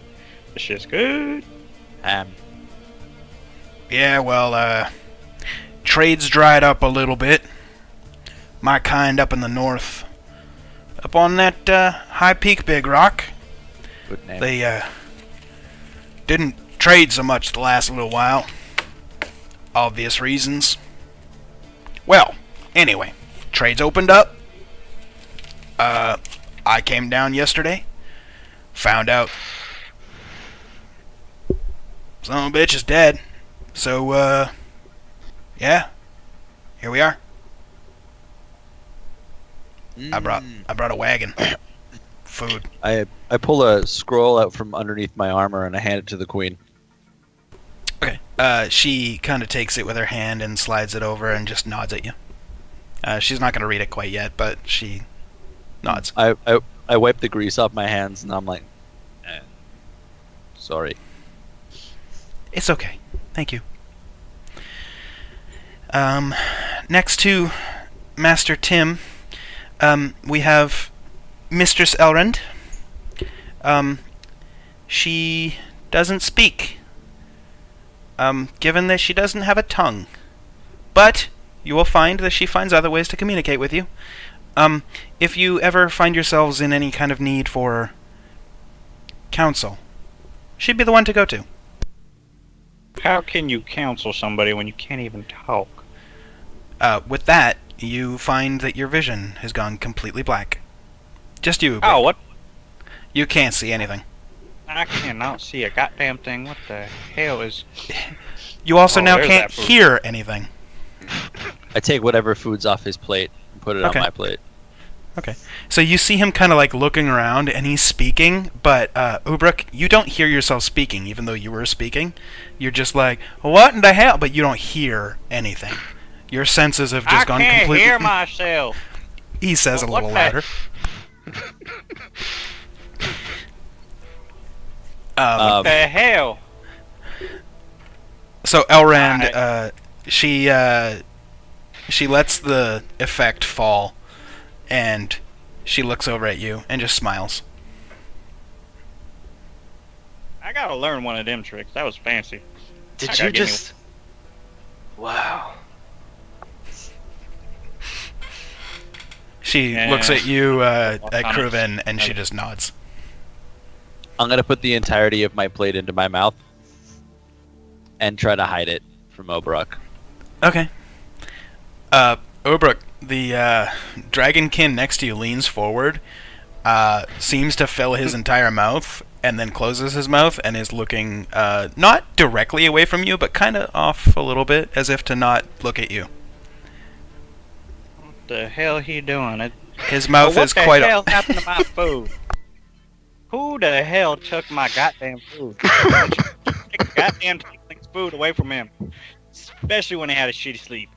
This shit's good. Yeah, well, trade's dried up a little bit. My kind up in the north. Up on that high peak Big Rock. Good name. They didn't trade so much the last little while. Obvious reasons. Well, anyway, trade's opened up. I came down yesterday. Found out son of a bitch is dead. So, yeah. Here we are. I brought a wagon. Food. I pull a scroll out from underneath my armor and I hand it to the queen. Okay. She kind of takes it with her hand and slides it over and just nods at you. She's not going to read it quite yet, but she nods. I wipe the grease off my hands and I'm like, sorry. It's okay. Thank you. Next to Master Tim, we have Mistress Elrond. She doesn't speak, given that she doesn't have a tongue. But you will find that she finds other ways to communicate with you. If you ever find yourselves in any kind of need for counsel, she'd be the one to go to. How can you counsel somebody when you can't even talk? With that, you find that your vision has gone completely black. Just you. Oh, what? You can't see anything. I cannot see a goddamn thing. What the hell is... You also Oh, now there's can't that food. hear anything. I take whatever food's off his plate and put it Okay. on my plate. Okay. So you see him kind of like looking around and he's speaking, but Ubruk, you don't hear yourself speaking even though you were speaking. You're just like, "What in the hell?" But you don't hear anything. Your senses have just I gone can't completely... hear myself. He says a What little the- louder. The hell? So Elrond, I- she lets the effect fall, and she looks over at you and just smiles. I gotta learn one of them tricks. That was fancy. Did I you gotta give me just? Wow. She Yeah. looks at you, at Autonomous. Kruven, and she just nods. I'm gonna put the entirety of my plate into my mouth and try to hide it from Obrok. Okay. Obruk, the dragonkin next to you leans forward, seems to fill his entire mouth, and then closes his mouth and is looking not directly away from you, but kind of off a little bit, as if to not look at you. What the hell he doing? His mouth what is the quite. hell happened to my food? Who the hell took my goddamn food? Take goddamn tiefling's food away from him, especially when he had a shitty sleep.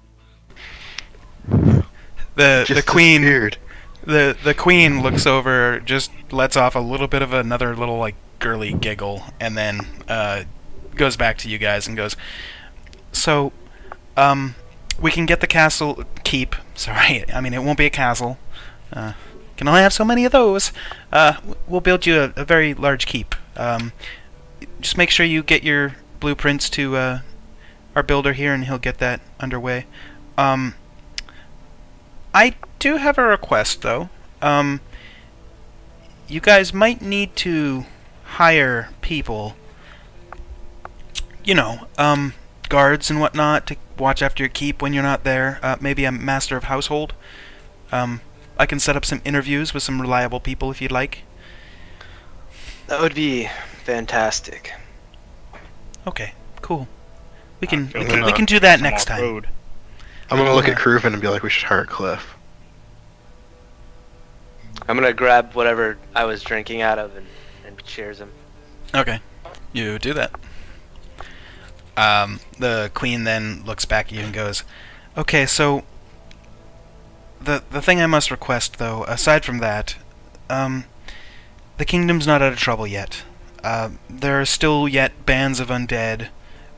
The Just queen. disappeared. The queen looks over, just lets off a little bit of another little like girly giggle, and then goes back to you guys and goes, "So, we can get the castle keep. Sorry, I mean it won't be a castle. Can only have so many of those. We'll build you a very large keep. Just make sure you get your blueprints to our builder here, and he'll get that underway. I do have a request, though. You guys might need to hire people, guards and whatnot, to watch after your keep when you're not there. Maybe a master of household. I can set up some interviews with some reliable people if you'd like. That would be fantastic. Okay, cool. We can feel we like can, we can do that Some next more time. food. I'm gonna look Yeah. at Kruven and be like, we should hire Cliff. I'm gonna grab whatever I was drinking out of and cheers him. Okay, you do that. The queen then looks back at you and goes, "Okay, so the thing I must request, though, aside from that, the kingdom's not out of trouble yet. There are still yet bands of undead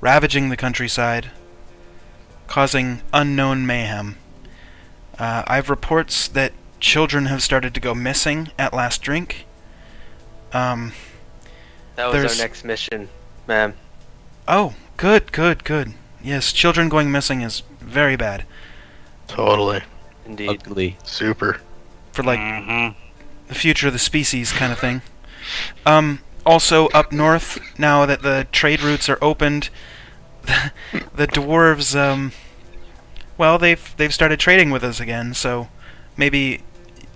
ravaging the countryside, causing unknown mayhem. I've reports that children have started to go missing at last drink. That was There's- our next mission, ma'am. Oh, good. Yes, children going missing is very bad. Totally. Indeed. Ugly. Super. For, like, Mhm. the future of the species kind of thing. Also, up north, now that the trade routes are opened, the dwarves, well, they've started trading with us again, so maybe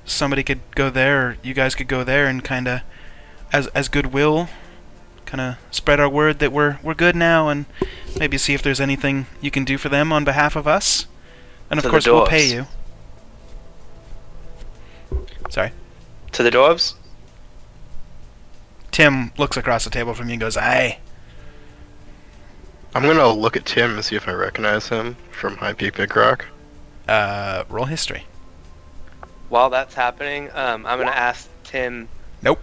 somebody could go there, or you guys could go there and kind of, as goodwill, kind of spread our word that we're good now, and maybe see if there's anything you can do for them on behalf of us. And of To the course, we'll pay dwarves. you. Sorry. To the dwarves? Tim looks across the table from you and goes, "Aye." I'm gonna look at Tim and see if I recognize him from High Peak Big Rock. Roll history. While that's happening, I'm gonna ask Tim. Nope.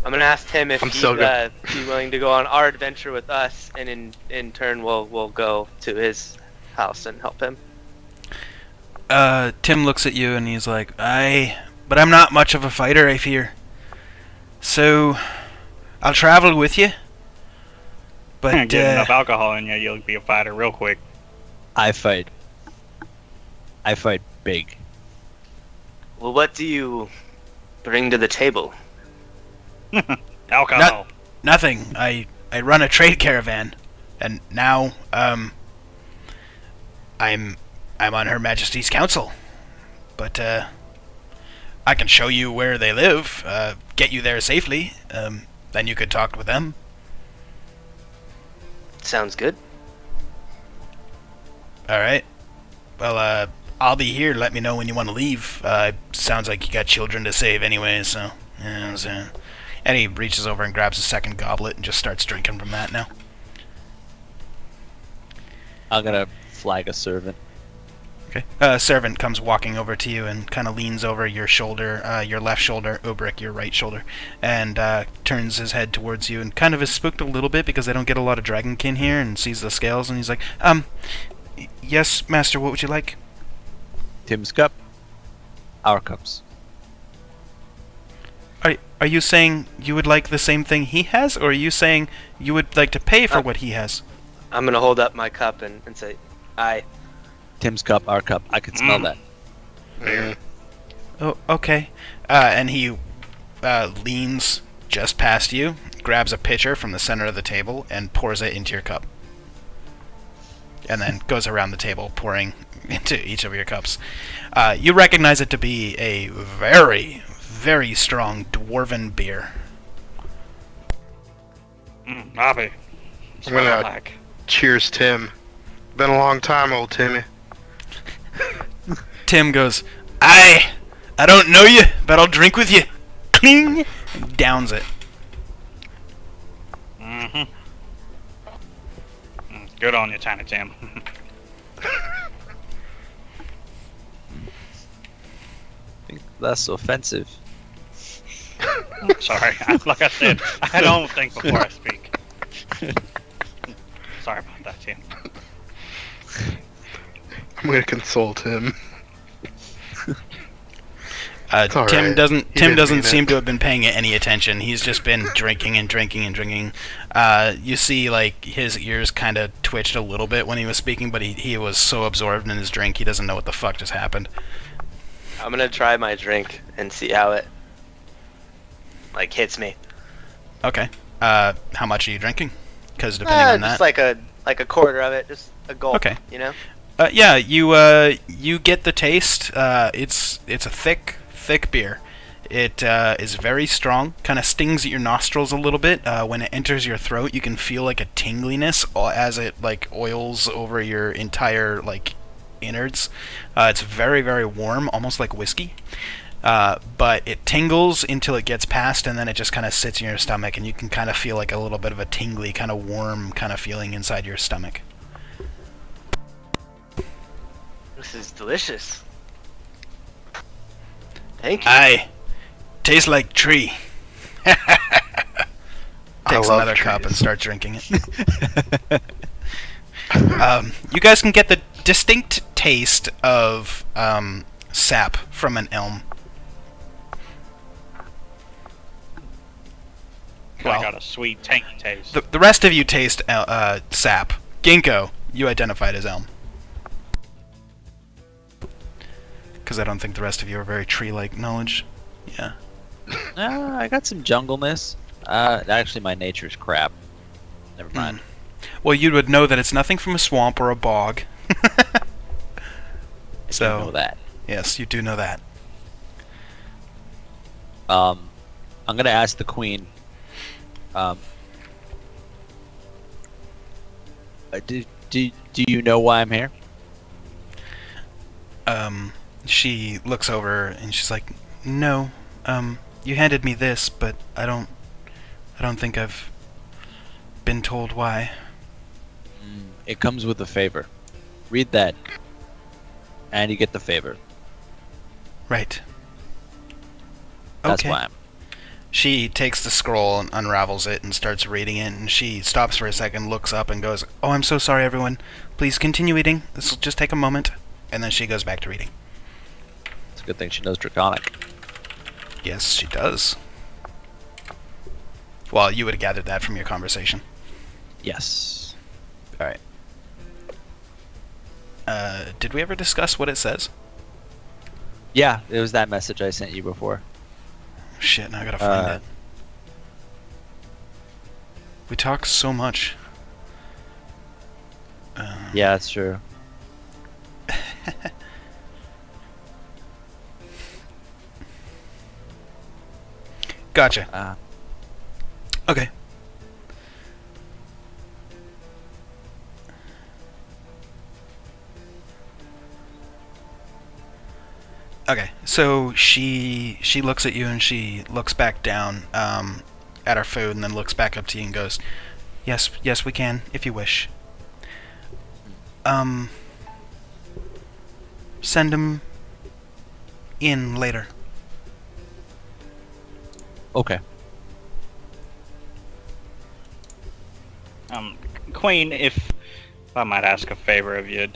I'm gonna ask Tim if I'm he'd so good. be willing to go on our adventure with us, and in turn we'll go to his house and help him. Tim looks at you and he's like, "Aye, but I'm not much of a fighter, I fear. So, I'll travel with you. But, Get enough alcohol in you, you'll be a fighter real quick. I fight big. Well, what do you bring to the table? Alcohol. nothing. I run a trade caravan, and now, I'm on Her Majesty's council. But, I can show you where they live, get you there safely, then you could talk with them." Sounds good. Alright. Well, I'll be here. Let me know when you want to leave. Sounds like you got children to save anyway, so... Yeah, and he reaches over and grabs a second goblet and just starts drinking from that now. I'm gonna flag a servant. Okay. A servant comes walking over to you and kind of leans over your shoulder, your left shoulder, Obrick, your right shoulder, and turns his head towards you and kind of is spooked a little bit because they don't get a lot of dragonkin here and sees the scales and he's like, yes, master, what would you like? Tim's cup. Our cups. Are you saying you would like the same thing he has, or are you saying you would like to pay for what he has? I'm gonna hold up my cup and say, "Aye." Tim's cup, our cup. I can smell that. Mm. Oh, okay. And he leans just past you, grabs a pitcher from the center of the table, and pours it into your cup. And then goes around the table, pouring into each of your cups. You recognize it to be a very, very strong dwarven beer. Bobby. I'm gonna cheers, Tim. Been a long time, old Timmy. Tim goes, I don't know you, but I'll drink with you. Cling! And downs it. Mm-hmm. Good on you, Tiny Tim. I think that's offensive. Sorry, like I said, I don't think before I speak. Sorry about that, Tim. I'm gonna console him. Tim alright. doesn't He Tim didn't doesn't mean seem it. to have been paying it any attention. He's just been drinking and drinking and drinking. You see, like, his ears kind of twitched a little bit when he was speaking, but he was so absorbed in his drink he doesn't know what the fuck just happened. I'm gonna try my drink and see how it like hits me. Okay. How much are you drinking? Because depending on Just that. like a quarter of it, just a gulp. Okay. You know. Yeah, you get the taste. It's a thick beer. It is very strong. Kind of stings at your nostrils a little bit. When it enters your throat, you can feel like a tingliness as it like oils over your entire like innards. It's very, very warm, almost like whiskey. But it tingles until it gets past, and then it just kind of sits in your stomach, and you can kind of feel like a little bit of a tingly, kind of warm kind of feeling inside your stomach. This is delicious. Thank you. Aye. Tastes like tree. Takes love another cup and trees. starts drinking it. You guys can get the distinct taste of sap from an elm. I got a sweet, tangy taste. The rest of you taste sap. Ginkgo, you identified as elm. Because I don't think the rest of you are very tree-like knowledge. Yeah. I got some jungleness. Actually, my nature's crap. Never mind. Well, you would know that it's nothing from a swamp or a bog. I So, do know that. yes, you do know that. I'm gonna ask the queen. Do you know why I'm here? She looks over and she's like, "No, you handed me this, but I don't think I've been told why." It comes with a favor. Read that, and you get the favor. Right. That's Okay. why I'm. She takes the scroll and unravels it and starts reading it, and she stops for a second, looks up, and goes, "Oh, I'm so sorry, everyone. Please continue eating. This will just take a moment." And then she goes back to reading. It's a good thing she knows Draconic. Yes, she does. Well, you would have gathered that from your conversation. Yes. All right. Did we ever discuss what it says? Yeah, it was that message I sent you before. Shit, now I gotta find Uh, it. We talk so much. Yeah, that's true. Gotcha. Okay. Okay, so she looks at you and she looks back down at her food and then looks back up to you and goes, yes, we can, if you wish. send him in later. Okay. Queen, if I might ask a favor of you,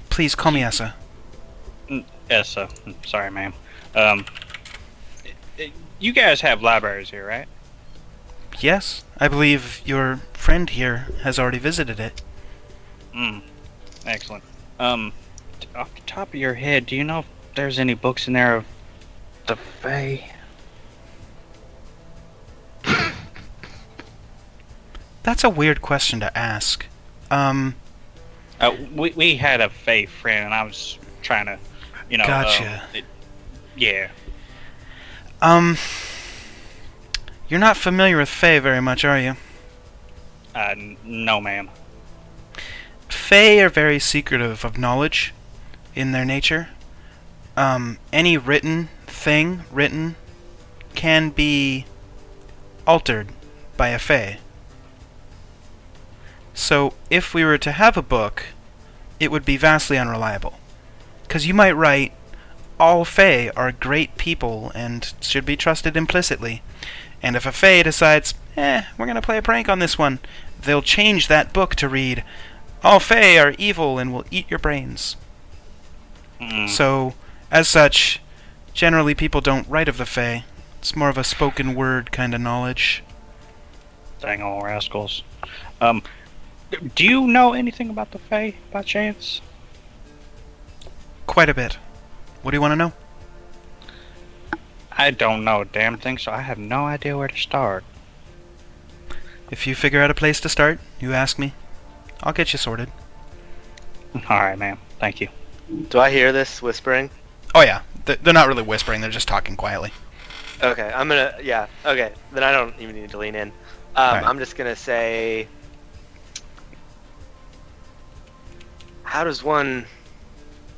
Please call me Essa. Essa, sorry, ma'am. Um, you guys have libraries here, right? Yes, I believe your friend here has already visited it. Excellent. Off the top of your head, do you know if there's any books in there of the Fae? That's a weird question to ask. We had a Fae friend, and I was trying to, Gotcha. Yeah. You're not familiar with Fae very much, are you? No, ma'am. Fae are very secretive of knowledge in their nature. Any written can be altered by a Fae. So, if we were to have a book, it would be vastly unreliable. Because you might write, all Fae are great people and should be trusted implicitly. And if a Fae decides, we're going to play a prank on this one, they'll change that book to read, all Fae are evil and will eat your brains. So, as such, generally people don't write of the Fae. It's more of a spoken word kind of knowledge. Dang old rascals. Do you know anything about the Fae, by chance? Quite a bit. What do you want to know? I don't know a damn thing, so I have no idea where to start. If you figure out a place to start, you ask me. I'll get you sorted. Alright, ma'am. Thank you. Do I hear this whispering? Oh yeah, they're not really whispering, they're just talking quietly. Okay, okay. Then I don't even need to lean in. Alright. I'm just gonna say... How does one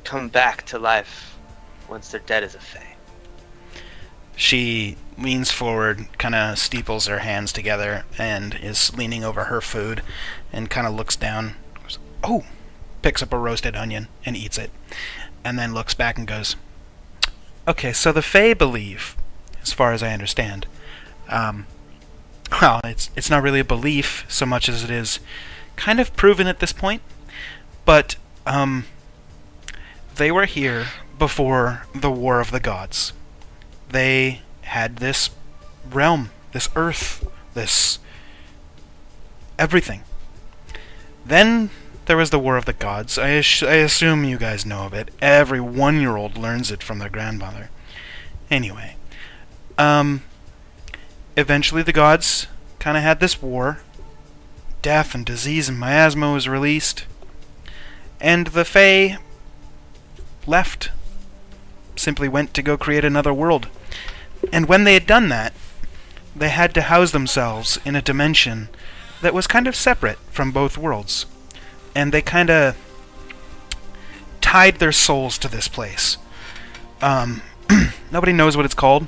come back to life once they're dead as a Fae? She leans forward, kind of steeples her hands together, and is leaning over her food, and kind of looks down. Goes, oh! Picks up a roasted onion and eats it, and then looks back and goes, okay, so the Fae believe, as far as I understand, well, it's not really a belief so much as it is kind of proven at this point, but they were here before the War of the Gods. They had this realm, this earth, this everything. Then there was the War of the Gods. I assume you guys know of it. Every 1-year-old learns it from their grandmother. Anyway, eventually the gods kind of had this war. Death and disease and miasma was released. And the Fae left. Simply went to go create another world. And when they had done that, they had to house themselves in a dimension that was kind of separate from both worlds. And they kind of tied their souls to this place. Nobody knows what it's called.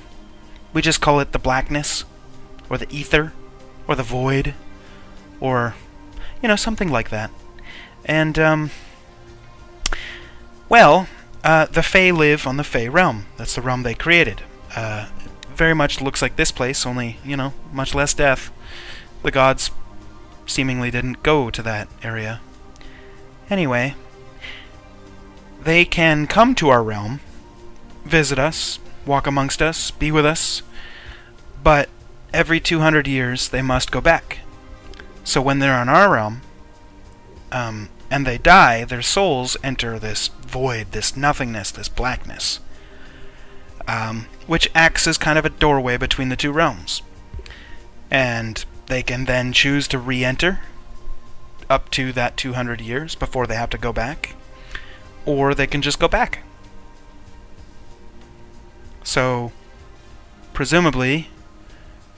We just call it the blackness, or the ether, or the void, or, something like that. And, the Fae live on the Fae realm. That's the realm they created. Very much looks like this place, only, much less death. The gods seemingly didn't go to that area. Anyway, they can come to our realm, visit us, walk amongst us, be with us, but every 200 years they must go back. So when they're in our realm, and they die, their souls enter this void, this nothingness, this blackness, which acts as kind of a doorway between the two realms. And they can then choose to re-enter up to that 200 years before they have to go back, or they can just go back. So, presumably,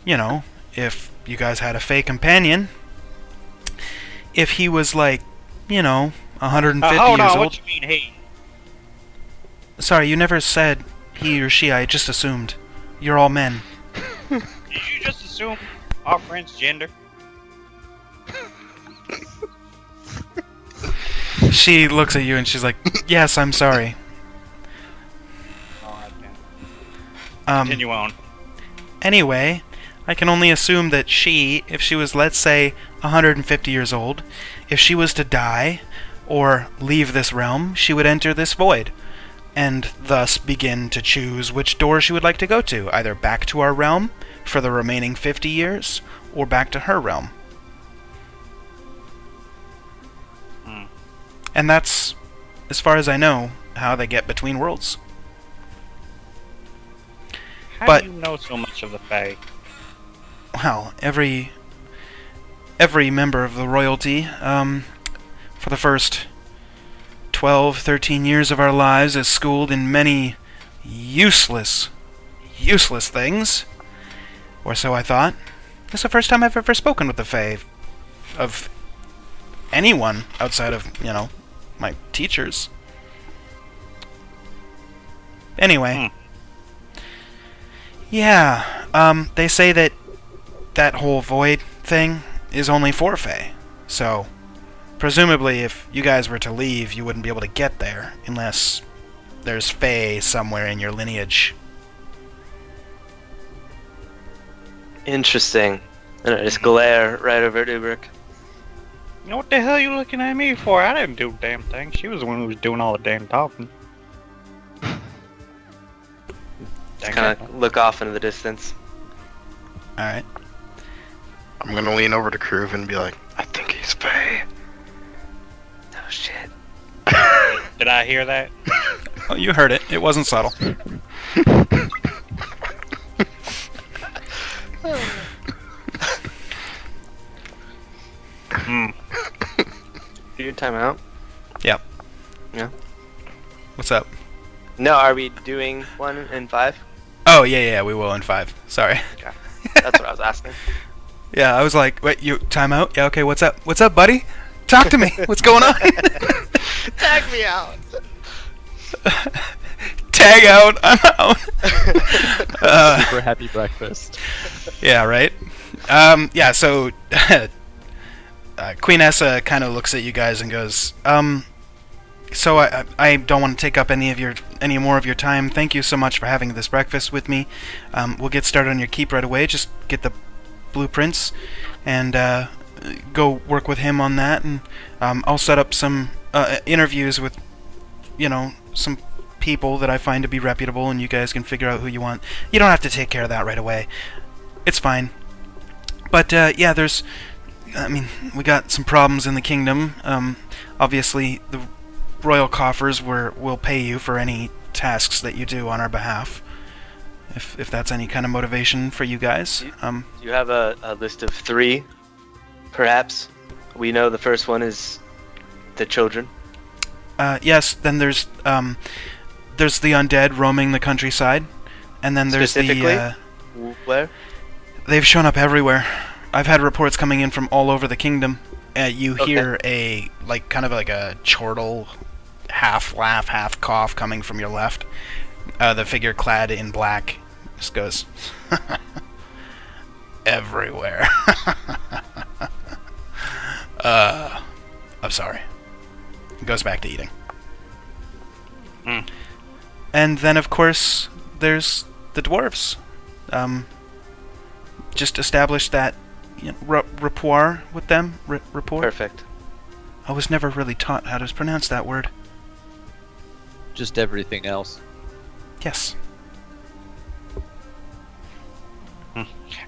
if you guys had a Fae companion, if he was like, 150 hold years on, old... what you mean he? Sorry, you never said he or she, I just assumed. You're all men. Did you just assume our friend's gender? She looks at you and she's like, "Yes, I'm sorry." Oh, I can't. Um, Continue on. Anyway, I can only assume that she, if she was, let's say, 150 years old, if she was to die or leave this realm, she would enter this void, and thus begin to choose which door she would like to go to, either back to our realm for the remaining 50 years, or back to her realm. Hmm. And that's, as far as I know, how they get between worlds. How But- do you know so much of the Fae? Well, every member of the royalty, for the first 12, 13 years of our lives is schooled in many useless things. Or so I thought. It's the first time I've ever spoken with the Fae of anyone outside of, my teachers. Anyway. Yeah, they say that whole void thing is only for Fae. So, presumably if you guys were to leave, you wouldn't be able to get there unless there's Fae somewhere in your lineage. Interesting. And I just glare right over at Ubrik. You know what the hell you looking at me for? I didn't do a damn thing. She was the one who was doing all the damn talking. Kind of look off into the distance. Alright. I'm gonna lean over to Groove and be like, I think he's Faye. Oh shit. Did I hear that? Oh, you heard it. It wasn't subtle. Hmm. Do your timeout. Yep. Yeah. What's up? No, are we doing 1 and 5? Oh, yeah, we will in 5. Sorry. That's what I was asking. Yeah, I was like, wait, you time out? Yeah, okay, what's up? What's up, buddy? Talk to me. What's going on? Tag me out. Tag out. I'm out. Super happy breakfast. Yeah, right? Yeah, so Queen Essa kind of looks at you guys and goes, so I don't want to take up any more of your time. Thank you so much for having this breakfast with me. We'll get started on your keep right away. Just get the blueprints and go work with him on that, and I'll set up some interviews with, some people that I find to be reputable, and you guys can figure out who you want. You don't have to take care of that right away. It's fine. But yeah, we got some problems in the kingdom. Obviously, the royal coffers will pay you for any tasks that you do on our behalf. If that's any kind of motivation for you guys. Do you have a list of 3, perhaps? We know the first one is the children. Yes, then there's the undead roaming the countryside, and then there's Specifically? Where? They've shown up everywhere. I've had reports coming in from all over the kingdom. You Okay. hear kind of like a chortle, half laugh, half cough coming from your left. The figure clad in black just goes, everywhere. I'm sorry. Goes back to eating. Hmm. And then, of course, there's the dwarves. Just establish that rapport with them. Rapport? Perfect. I was never really taught how to pronounce that word. Just everything else. Yes.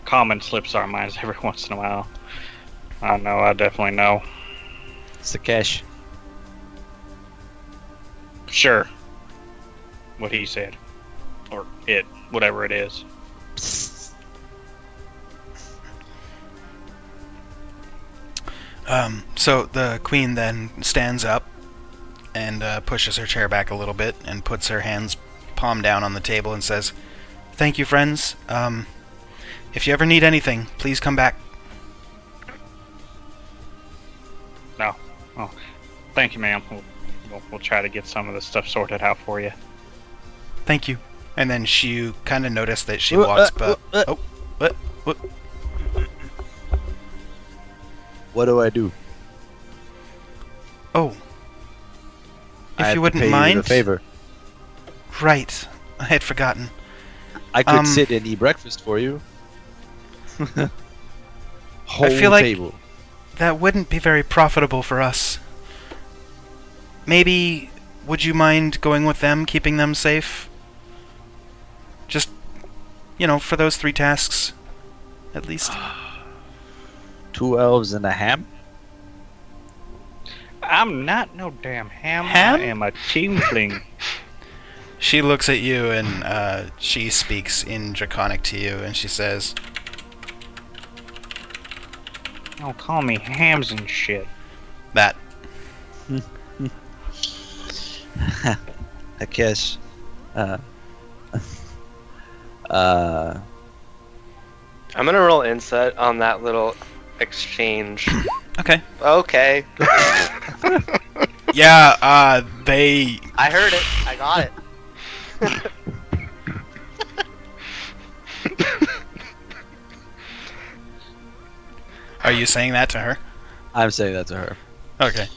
Common slips our minds every once in a while. I know, I definitely know. Sakesh. Sure. What he said. Or it, whatever it is. So the queen then stands up and pushes her chair back a little bit and puts her hands palm down on the table and says, "Thank you, friends. If you ever need anything, please come back." No. Oh, thank you, ma'am. We'll try to get some of this stuff sorted out for you. Thank you. And then you kind of notice that she walks, but what? What do I do? Oh, I have you to wouldn't pay mind. you the favor. Right. I had forgotten. I could Um, sit and eat breakfast for you. Whole feel like- table. That wouldn't be very profitable for us. Maybe, would you mind going with them, keeping them safe? Just, for those 3 tasks, at least. 2 elves and a ham. I'm not no damn ham. Ham? I am a tiefling. She looks at you and she speaks in Draconic to you, and she says, Don't call me hams and shit. that. I guess. I'm gonna roll insight on that little exchange. Okay. Okay. Yeah, they... I heard it. I got it. Are you saying that to her? I'm saying that to her. Okay.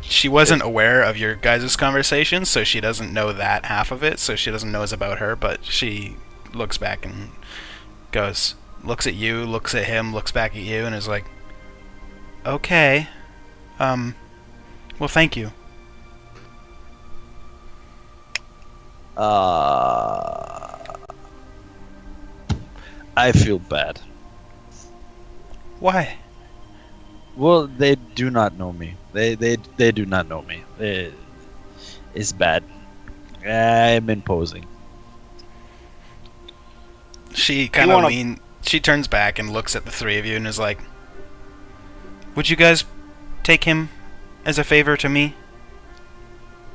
She wasn't aware of your guys' conversation, so she doesn't know that half of it, so she doesn't know it's about her, but she looks back and looks at you, looks at him, looks back at you, and is like, okay. Well, thank you. I feel bad. Why? Well, they do not know me. They do not know me. It's bad. I'm imposing. She kind of she turns back and looks at the 3 of you and is like, would you guys take him as a favor to me?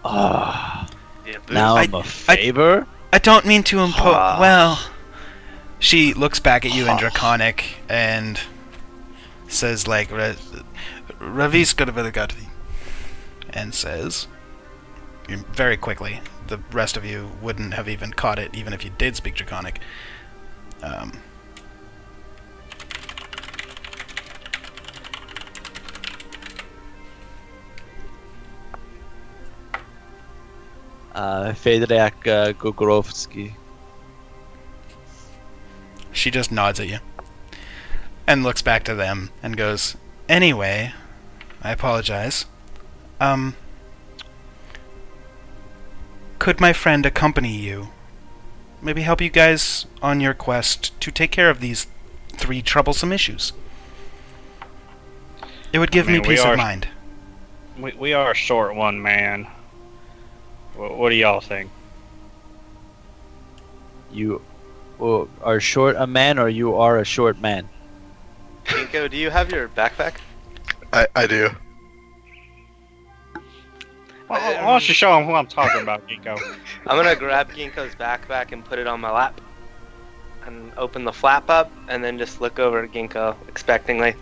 Ah, Yeah, now I'm a favor? I don't mean to impose. Well, she looks back at you in Draconic and says, like, Ravis Gadavidagati, and says, very quickly, the rest of you wouldn't have even caught it, even if you did speak Draconic. Fedrak Gogorovsky. She just nods at you and looks back to them and goes, anyway, I apologize. Could my friend accompany you? Maybe help you guys on your quest to take care of these 3 troublesome issues. It would give me peace of mind. We are a short one, man. What do y'all think? You are short a man, or you are a short man? Ginkgo, do you have your backpack? I do. Why don't you show him who I'm talking about, Ginkgo? I'm gonna grab Ginkgo's backpack and put it on my lap. And open the flap up, and then just look over at Ginkgo expectingly.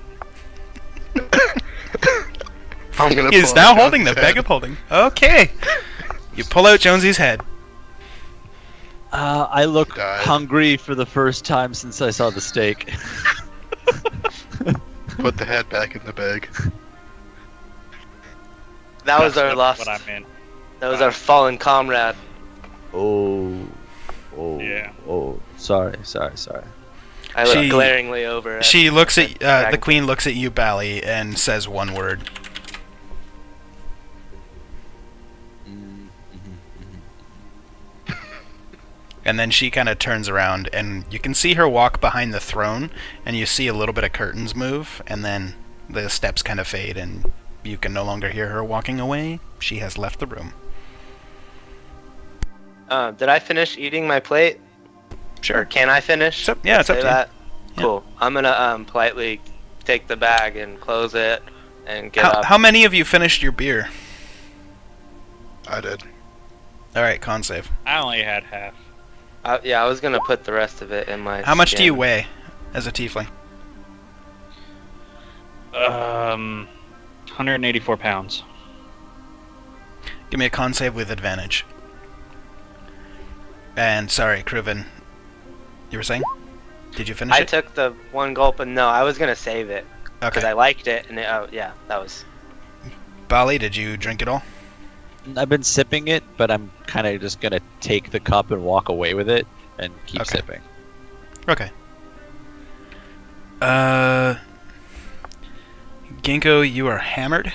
I'm gonna He is pull now out holding the Jones's bag head. of holding. Okay. You pull out Jonesy's head. I look Died. hungry for the first time since I saw the steak. Put the head back in the bag. That was That's our lost. What I meant. That was our fallen comrade. Oh, Yeah. oh, sorry. I look She- glaringly over at She looks at the Dragon. queen looks at you, Bally, and says one word. And then she kind of turns around, and you can see her walk behind the throne, and you see a little bit of curtains move, and then the steps kind of fade, and you can no longer hear her walking away. She has left the room. Did I finish eating my plate? Or can I finish? Yeah, it's up Say to you. that? Yeah. Cool. I'm gonna politely take the bag and close it and get up. How many of you finished your beer? I did. Alright, con save. I only had half. Yeah, I was gonna put the rest of it in my. How much do you skin. weigh as a tiefling? 184 pounds. Give me a con save with advantage. And sorry, Kruven, you were saying? Did you finish I it? took the one gulp, and no, I was gonna save it because Okay. I liked it, and yeah, that was. Bali, did you drink it all? I've been sipping it, but I'm kind of just gonna take the cup and walk away with it and keep Okay. sipping. Okay. Ginkgo, you are hammered.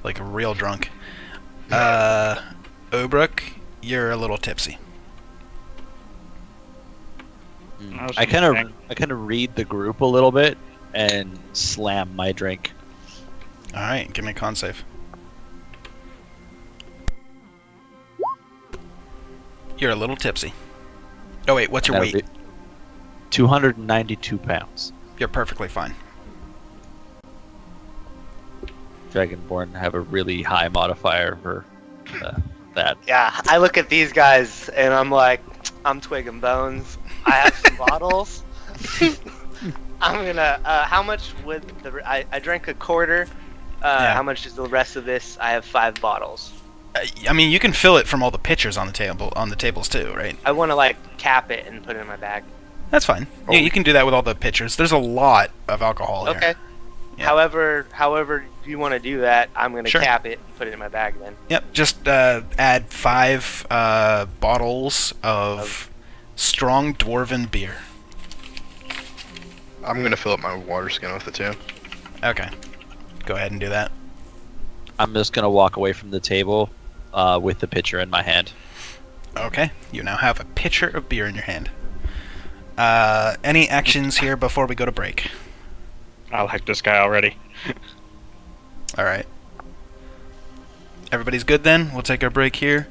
Like a real drunk. Obruk, you're a little tipsy. I kind of read the group a little bit and slam my drink. Alright, give me a con save. You're a little tipsy. Oh wait, what's your That'll weight? be 292 pounds. You're perfectly fine. Dragonborn have a really high modifier for that. Yeah, I look at these guys and I'm like, I'm twigging bones. I have some bottles. I'm gonna. How much would the? I drank a quarter. Yeah. How much is the rest of this? I have 5 bottles. I mean, you can fill it from all the pitchers on the tables too, right? I want to like cap it and put it in my bag. That's fine. Yeah, you can do that with all the pitchers. There's a lot of alcohol here. Okay. Yeah. However you want to do that, I'm gonna Sure. cap it and put it in my bag then. Yep. Just add 5 bottles of strong dwarven beer. I'm gonna fill up my water skin with it too. Okay. Go ahead and do that. I'm just gonna walk away from the table with the pitcher in my hand. Okay. You now have a pitcher of beer in your hand. Any actions here before we go to break? I like this guy already. All right. Everybody's good then? We'll take our break here.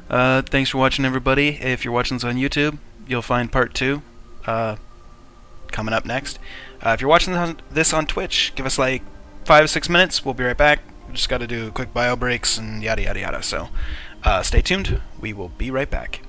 Thanks for watching, everybody. If you're watching this on YouTube, you'll find part 2 coming up next. If you're watching this on Twitch, give us like 5-6 minutes. We'll be right back. We just got to do quick bio breaks and yada yada yada. So stay tuned. We will be right back.